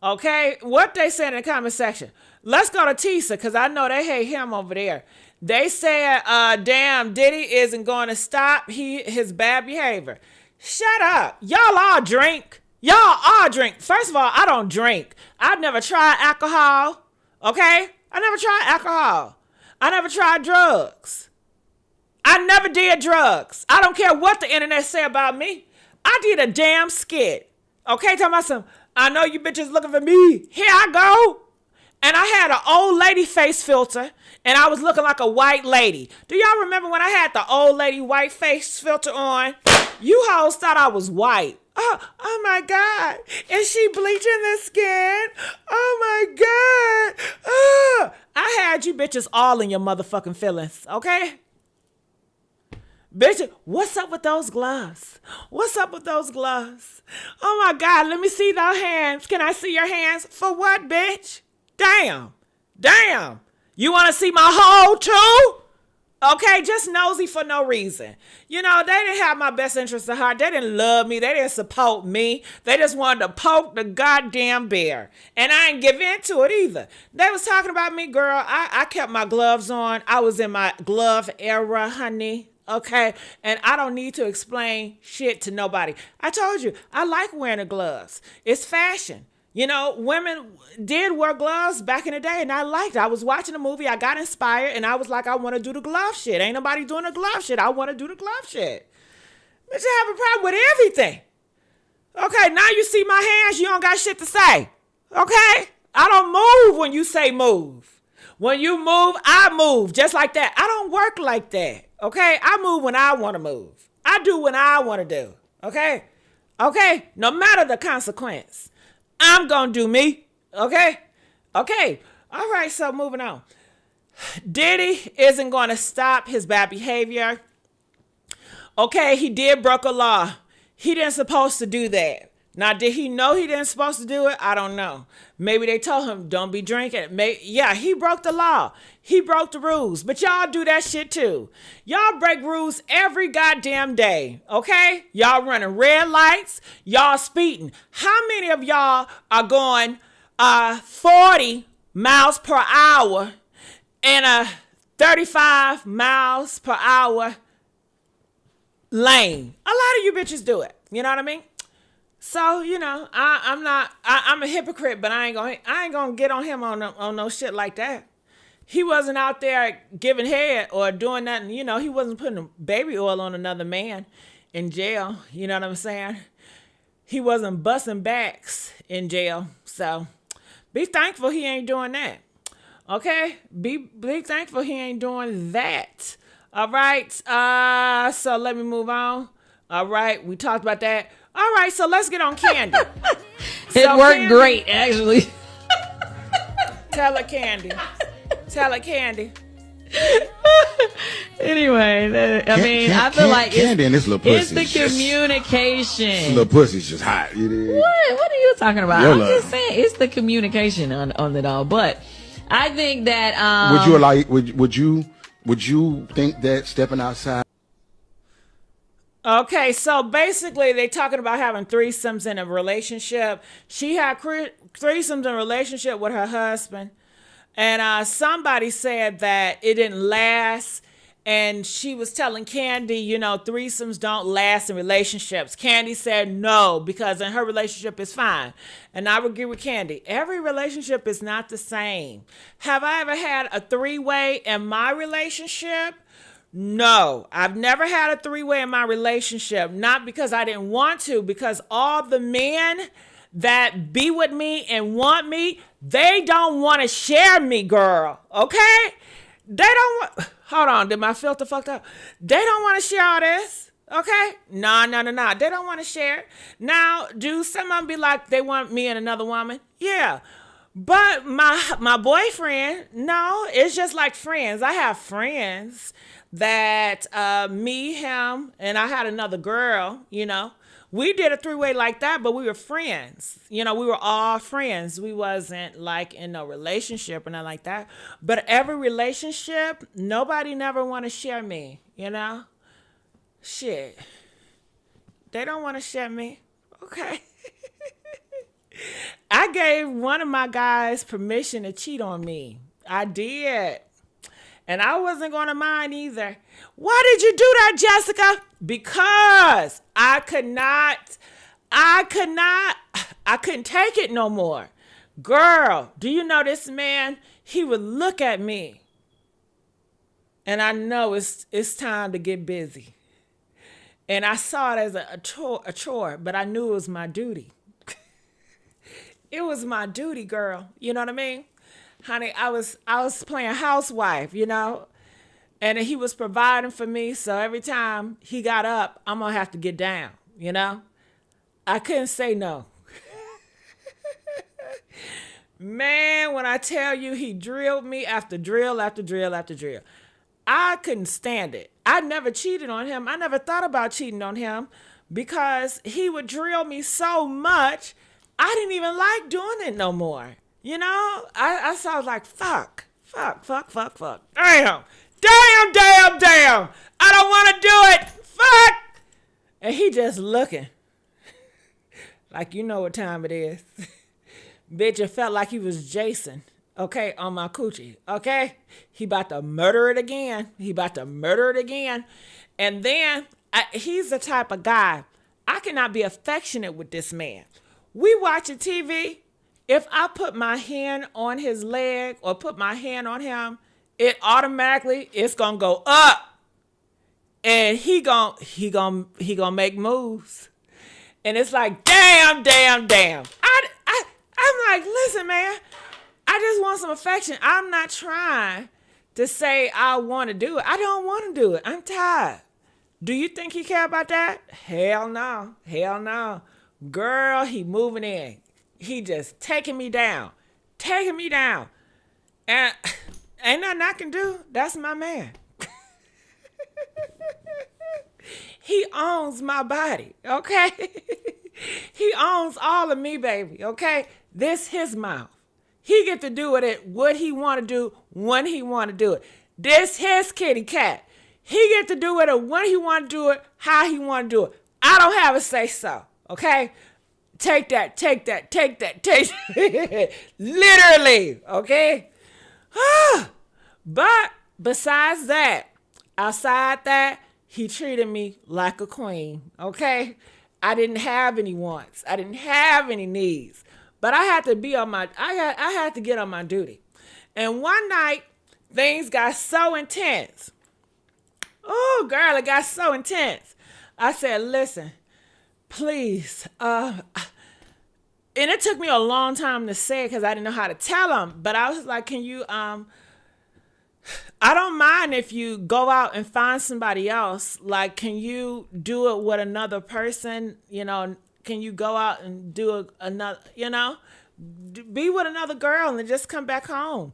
Okay, what they said in the comment section. Let's go to Tisa, because I know they hate him over there. They said, damn, Diddy isn't going to stop his bad behavior. Shut up. Y'all all drink. Y'all all drink. First of all, I don't drink. I've never tried alcohol, okay? I never tried alcohol. I never tried drugs. I never did drugs. I don't care what the internet say about me. I did a damn skit. Okay, talking about some, I know you bitches looking for me. Here I go. And I had an old lady face filter and I was looking like a white lady. Do y'all remember when I had the old lady white face filter on? You hoes thought I was white. Oh my God. Is she bleaching the skin? Oh my God. I had you bitches all in your motherfucking feelings, okay? Bitch, what's up with those gloves? What's up with those gloves? Oh my God, let me see those hands. Can I see your hands? For what, bitch? Damn. Damn. You want to see my hole too? Okay, just nosy for no reason. You know, they didn't have my best interest at heart. They didn't love me. They didn't support me. They just wanted to poke the goddamn bear. And I ain't give in to it either. They was talking about me, girl. I kept my gloves on. I was in my glove era, honey. Okay, and I don't need to explain shit to nobody. I told you, I like wearing the gloves. It's fashion. You know, women did wear gloves back in the day, and I liked it. I was watching a movie, I got inspired, and I was like, I want to do the glove shit. Ain't nobody doing the glove shit. I want to do the glove shit. But you have a problem with everything. Okay, now you see my hands, you don't got shit to say. Okay? I don't move when you say move. When you move, I move. Just like that. I don't work like that. Okay? I move when I want to move. I do what I want to do. Okay? Okay? No matter the consequence. I'm going to do me. Okay? Okay. All right, so moving on. Diddy isn't going to stop his bad behavior. Okay, he did break a law. He didn't supposed to do that. Now, did he know he didn't supposed to do it? I don't know. Maybe they told him, don't be drinking. Yeah, he broke the law. He broke the rules. But y'all do that shit too. Y'all break rules every goddamn day, okay? Y'all running red lights. Y'all speeding. How many of y'all are going 40 miles per hour in a 35 miles per hour lane? A lot of you bitches do it. You know what I mean? So, you know, I'm a hypocrite, but I ain't gonna get on him on no shit like that. He wasn't out there giving head or doing nothing. You know, he wasn't putting baby oil on another man in jail. You know what I'm saying? He wasn't busting backs in jail. So be thankful he ain't doing that. Okay? Be thankful he ain't doing that. All right. So let me move on. All right. We talked about that. All right. So let's get on Kandi. It worked great, actually. Tell her, Kandi. Tell her, Kandi. Anyway, I feel like Kandi and this little it's pussy. the communication. This little pussy's just hot. You dig? What are you talking about? Your I'm love. just saying it's the communication on it all. But I think that would you think that stepping outside? Okay, so basically they talking about having threesomes in a relationship. She had threesomes in a relationship with her husband. And somebody said that it didn't last. And she was telling Kandi, threesomes don't last in relationships. Kandi said no, because in her relationship it's fine. And I would agree with Kandi. Every relationship is not the same. Have I ever had a three-way in my relationship? No, I've never had a three-way in my relationship. Not because I didn't want to, because all the men that be with me and want me, they don't want to share me, girl. Okay? They don't want... Hold on, did my filter fucked up? They don't want to share all this. Okay? No. They don't want to share. Now, do some of them be like they want me and another woman? Yeah. But my boyfriend, no, it's just like friends. I have friends that me, him, and I had another girl, We did a three-way like that, but we were friends. We were all friends. We wasn't like in a relationship or nothing like that. But every relationship, nobody never want to share me, Shit. They don't want to share me. Okay. I gave one of my guys permission to cheat on me. I did. And I wasn't going to mind either. Why did you do that, Jessica? Because I couldn't take it no more. Girl, do you know this man? He would look at me. And I know it's time to get busy. And I saw it as a chore, but I knew it was my duty. It was my duty, girl. You know what I mean? Honey, I was playing housewife, and he was providing for me. So every time he got up, I'm going to have to get down, I couldn't say no. Man, when I tell you he drilled me after drill after drill after drill, I couldn't stand it. I never cheated on him. I never thought about cheating on him because he would drill me so much, I didn't even like doing it no more. I was like, fuck. Damn. I don't want to do it. Fuck. And he just looking. Like, you know what time it is. Bitch, it felt like he was Jason. Okay, on my coochie. Okay? He about to murder it again. And then, he's the type of guy, I cannot be affectionate with this man. We watching TV. If I put my hand on his leg or put my hand on him, it automatically, it's going to go up. And he gonna make moves. And it's like, damn. I'm like, listen, man, I just want some affection. I'm not trying to say I want to do it. I don't want to do it. I'm tired. Do you think he care about that? Hell no. Girl, he moving in. He just taking me down. And ain't nothing I can do. That's my man. He owns my body, okay? He owns all of me, baby, okay? This his mouth. He get to do it what he want to do when he want to do it. This his kitty cat. He get to do it when he want to do it, how he want to do it. I don't have a say so, okay? Take that. Literally, okay? But besides that, outside that, he treated me like a queen, okay? I didn't have any wants. I didn't have any needs. But I had to I had to get on my duty. And one night, things got so intense. Oh, girl, it got so intense. I said, listen, please, and it took me a long time to say it because I didn't know how to tell him. But I was like, can you, I don't mind if you go out and find somebody else. Like, can you do it with another person? You know, can you go out and do another, you know, be with another girl and then just come back home?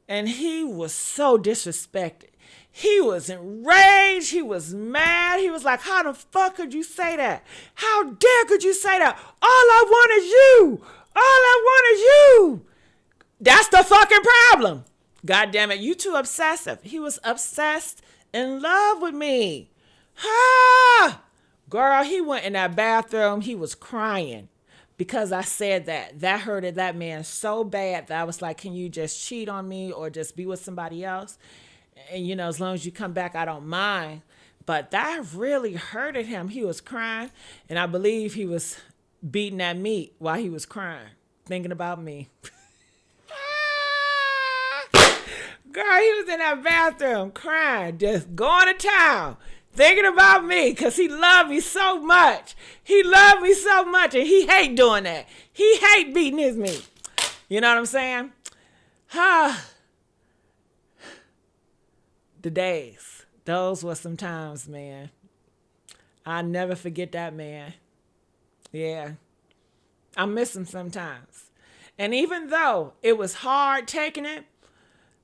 And he was so disrespected. He was enraged. He was mad. He was like, how the fuck could you say that? How dare could you say that? All I want is you. All I want is you. That's the fucking problem. God damn it. You too obsessive. He was obsessed in love with me. Ah! Girl, he went in that bathroom. He was crying because I said that. That hurted that man so bad that I was like, can you just cheat on me or just be with somebody else? And, you know, as long as you come back, I don't mind. But that really hurted him. He was crying. And I believe he was beating that meat while he was crying, thinking about me. Girl, he was in that bathroom crying, just going to town, thinking about me because he loved me so much. He loved me so much, and he hate doing that. He hate beating his meat. You know what I'm saying? The days. Those were some times, man. I'll never forget that man. Yeah. I miss him sometimes. And even though it was hard taking it,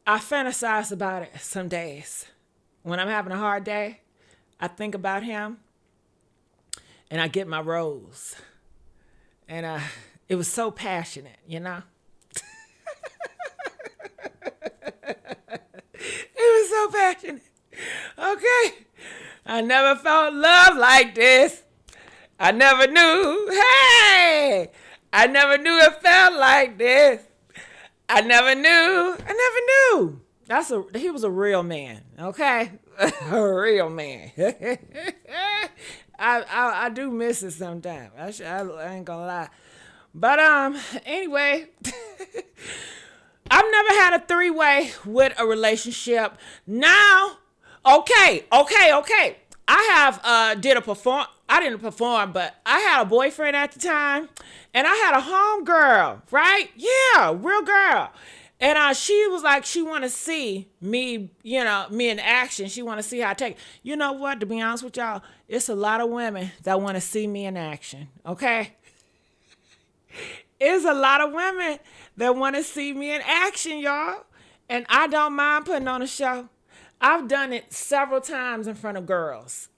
I fantasize about it some days. When I'm having a hard day, I think about him and I get my rose. And it was so passionate, you know? It was so passionate. Okay. I never felt love like this. I never knew. Hey! I never knew it felt like this. I never knew. He was a real man, okay? A real man. I do miss it sometimes. I ain't gonna lie. But anyway, I've never had a three-way with a relationship. Now, okay. I didn't perform, but I had a boyfriend at the time, and I had a home girl, right? Yeah, real girl. And she was like, she want to see me, you know, me in action. She want to see how I take it. You know what? To be honest with y'all, it's a lot of women that want to see me in action, okay? It's a lot of women that want to see me in action, y'all. And I don't mind putting on a show. I've done it several times in front of girls.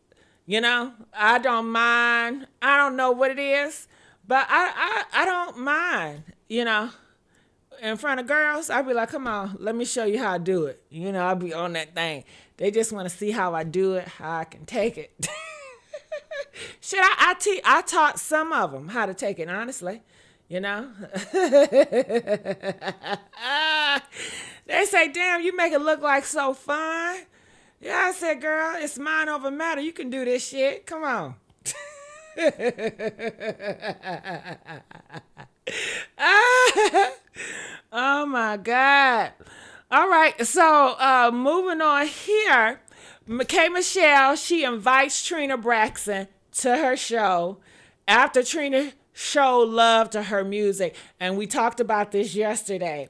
You know, I don't mind. I don't know what it is, but I don't mind, you know. In front of girls, I'd be like, come on, let me show you how I do it. You know, I'll be on that thing. They just want to see how I do it, how I can take it. Shit, I taught some of them how to take it, honestly. You know? They say, damn, you make it look like so fun. Yeah, I said, girl, it's mind over matter. You can do this shit. Come on. Oh my God. All right, so moving on here, K. Michelle, she invites Trina Braxton to her show after Trina showed love to her music, and we talked about this yesterday.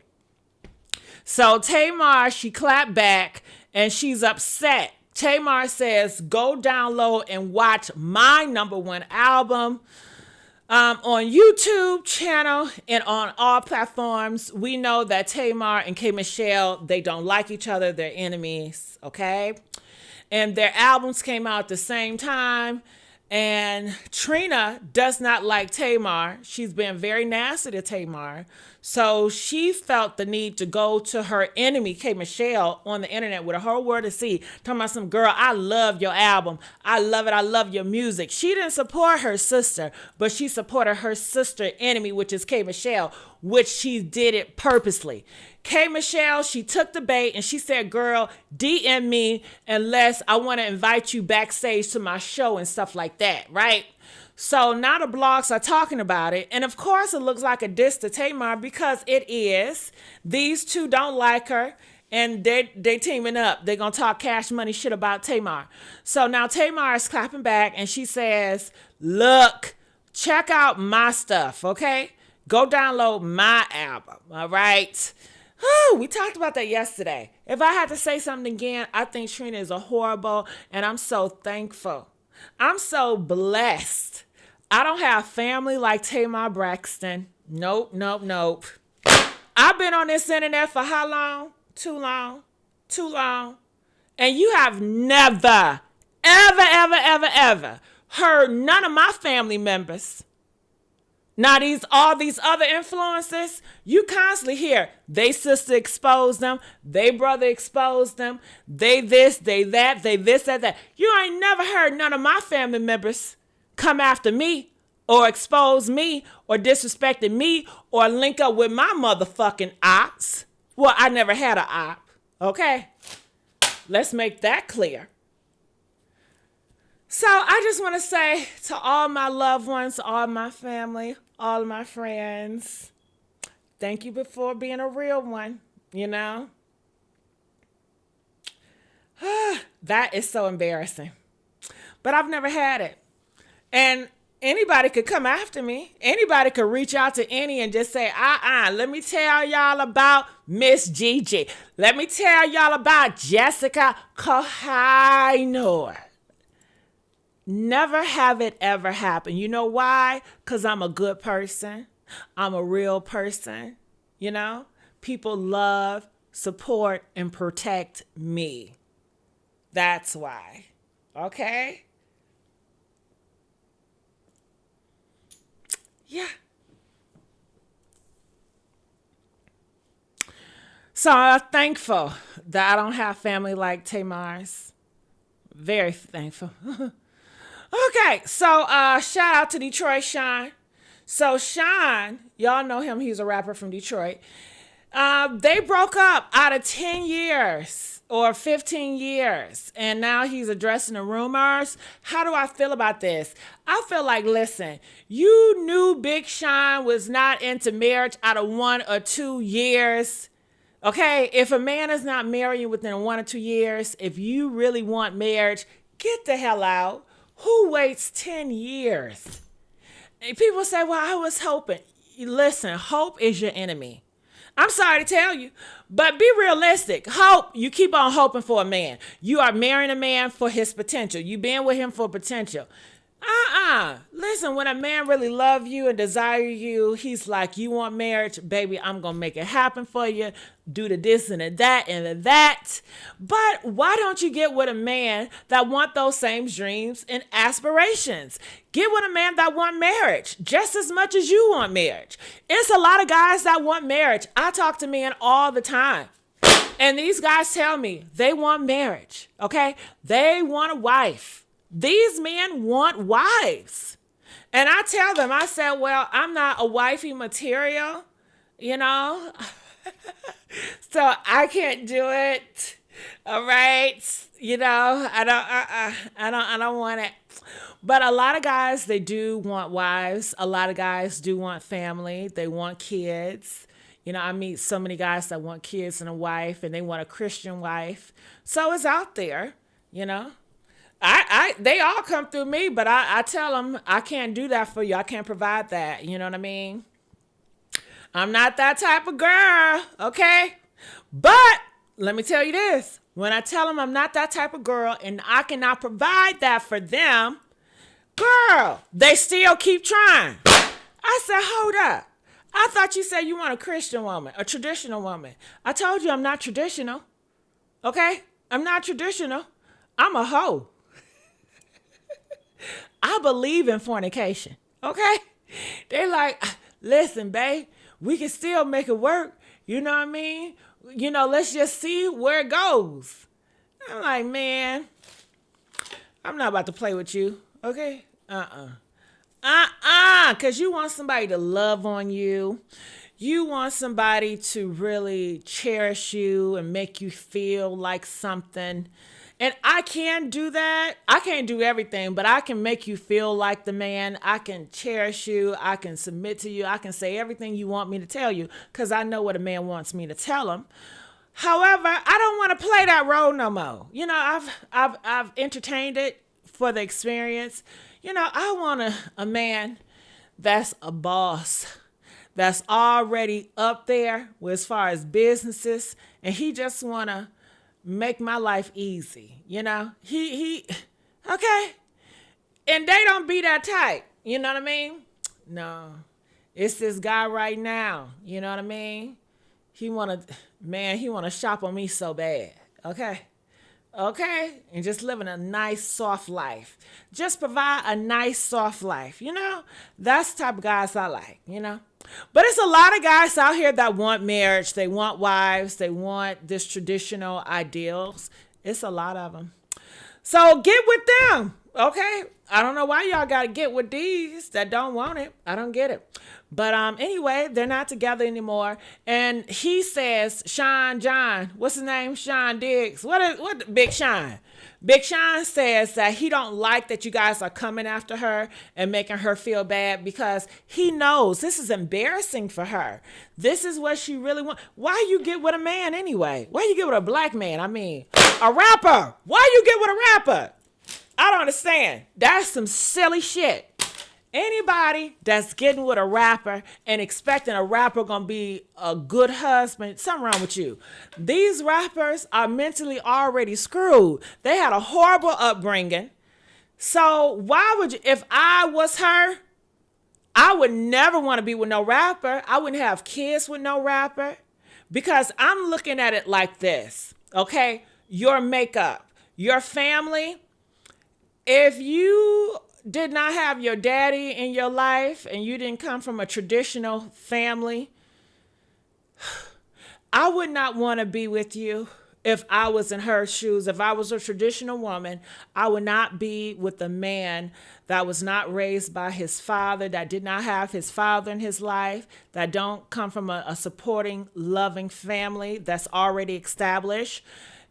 So Tamar, she clapped back and she's upset. Tamar says, go download and watch my #1 album on YouTube channel and on all platforms. We know that Tamar and K. Michelle, they don't like each other. They're enemies, okay? And their albums came out at the same time. And Trina does not like Tamar. She's been very nasty to Tamar. So she felt the need to go to her enemy, K. Michelle, on the internet with a whole word to see. Talking about some girl, I love your album. I love it. I love your music. She didn't support her sister, but she supported her sister enemy, which is K. Michelle, which she did it purposely. K. Michelle, she took the bait and she said, girl, DM me unless I want to invite you backstage to my show and stuff like that, right? So now the blogs are talking about it. And of course, it looks like a diss to Tamar because it is. These two don't like her and they teaming up. They're going to talk Cash Money shit about Tamar. So now Tamar is clapping back and she says, look, check out my stuff, okay? Go download my album, all right? We talked about that yesterday. If I had to say something again, I think Trina is a horrible, and I'm so thankful. I'm so blessed. I don't have family like Tamar Braxton. Nope. I've been on this internet for how long? Too long. And you have never, ever heard none of my family members. Now all these other influencers, you constantly hear they sister exposed them, they brother exposed them, they this, they that, they this, that. You ain't never heard none of my family members come after me or expose me or disrespected me or link up with my motherfucking ops. Well, I never had an op, okay? Let's make that clear. So I just want to say to all my loved ones, all my family, all my friends, thank you for being a real one, you know? That is so embarrassing. But I've never had it. And anybody could come after me. Anybody could reach out to any and just say, let me tell y'all about Miss Gigi. Let me tell y'all about Jessica Kohinoor. Never have it ever happen. You know why? Because I'm a good person. I'm a real person. You know? People love, support, and protect me. That's why. Okay? Yeah. So I'm thankful that I don't have family like Tamar's. Very thankful. Okay, so shout out to Detroit Sean. So Sean, y'all know him. He's a rapper from Detroit. They broke up out of 10 years or 15 years. And now he's addressing the rumors. How do I feel about this? I feel like, listen, you knew Big Sean was not into marriage out of 1 or 2 years. Okay, if a man is not marrying within 1 or 2 years, if you really want marriage, get the hell out. Who waits 10 years? And people say, well, I was hoping. Listen, hope is your enemy. I'm sorry to tell you, but be realistic. Hope, you keep on hoping for a man. You are marrying a man for his potential. You been with him for potential. Listen, when a man really love you and desire you, he's like, you want marriage? Baby, I'm going to make it happen for you. Do the this and the that and the that. But why don't you get with a man that want those same dreams and aspirations? Get with a man that want marriage just as much as you want marriage. It's a lot of guys that want marriage. I talk to men all the time. And these guys tell me they want marriage, okay? They want a wife. These men want wives. And I tell them, I said, well, I'm not a wifey material, you know? So I can't do it. All right. You know, I don't want it. But a lot of guys, they do want wives. A lot of guys do want family. They want kids. You know, I meet so many guys that want kids and a wife, and they want a Christian wife. So it's out there, you know? They all come through me, but I tell them I can't do that for you. I can't provide that. You know what I mean? I'm not that type of girl, okay? But let me tell you this. When I tell them I'm not that type of girl and I cannot provide that for them, girl, they still keep trying. I said, hold up. I thought you said you want a Christian woman, a traditional woman. I told you I'm not traditional, okay? I'm not traditional. I'm a hoe. I believe in fornication, okay? They're like, listen, babe, we can still make it work. You know what I mean? You know, let's just see where it goes. I'm like, man, I'm not about to play with you, okay? Because you want somebody to love on you. You want somebody to really cherish you and make you feel like something. And I can do that. I can't do everything, but I can make you feel like the man. I can cherish you. I can submit to you. I can say everything you want me to tell you because I know what a man wants me to tell him. However, I don't want to play that role no more. You know, I've entertained it for the experience. You know, I want a man that's a boss, that's already up there as far as businesses, and he just wanna make my life easy. You know, he okay, and they don't be that type. You know what I mean? No, it's this guy right now. You know what I mean? He wanna shop on me so bad. Okay. Okay, and just living a nice, soft life. Just provide a nice, soft life, you know? That's the type of guys I like, you know? But it's a lot of guys out here that want marriage. They want wives. They want this traditional ideals. It's a lot of them. So get with them, okay? I don't know why y'all got to get with these that don't want it. I don't get it. But anyway, they're not together anymore. And he says, John, what's his name? Sean Diggs. What Big Sean? Big Sean says that he don't like that you guys are coming after her and making her feel bad because he knows this is embarrassing for her. This is what she really wants. Why you get with a man anyway? Why you get with a black man? I mean, a rapper. Why you get with a rapper? I don't understand. That's some silly shit. Anybody that's getting with a rapper and expecting a rapper gonna be a good husband, something wrong with you. These rappers are mentally already screwed. They had a horrible upbringing. So why would you, if I was her, I would never want to be with no rapper. I wouldn't have kids with no rapper because I'm looking at it like this, okay? Your makeup, your family, if you did not have your daddy in your life and you didn't come from a traditional family, I would not want to be with you if I was in her shoes. If I was a traditional woman, I would not be with a man that was not raised by his father, that did not have his father in his life, that don't come from a supporting, loving family that's already established.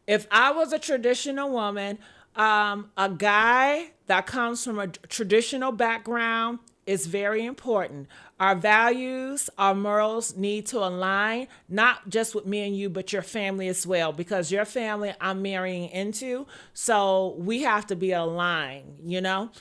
If I was a traditional woman, a guy that comes from a traditional background is very important. Our values, our morals need to align, not just with me and you, but your family as well, because your family I'm marrying into. So we have to be aligned, you know?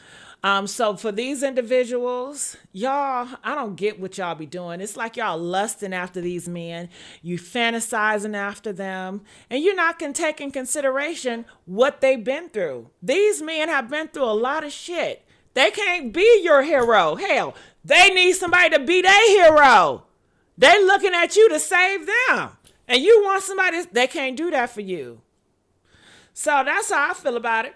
So for these individuals, y'all, I don't get what y'all be doing. It's like y'all lusting after these men. You fantasizing after them. And you're not going to take in consideration what they've been through. These men have been through a lot of shit. They can't be your hero. Hell, they need somebody to be their hero. They looking at you to save them. And you want somebody, they can't do that for you. So that's how I feel about it.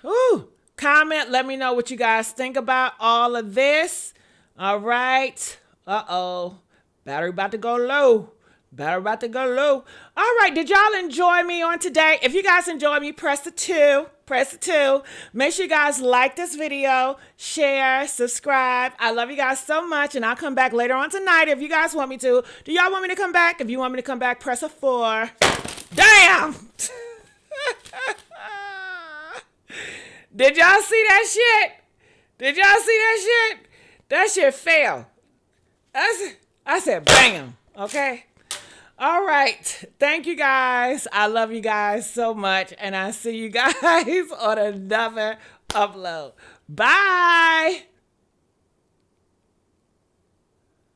Ooh. Comment, let me know what you guys think about all of this. All right. Uh-oh. Battery about to go low. Battery about to go low. All right. Did y'all enjoy me on today? If you guys enjoyed me, press the 2. Press the 2. Make sure you guys like this video, share, subscribe. I love you guys so much, and I'll come back later on tonight if you guys want me to. Do y'all want me to come back? If you want me to come back, press a 4. Damn! Did y'all see that shit? Did y'all see that shit? That shit fell. I said bam, okay? All right. Thank you guys. I love you guys so much. And I'll see you guys on another upload. Bye.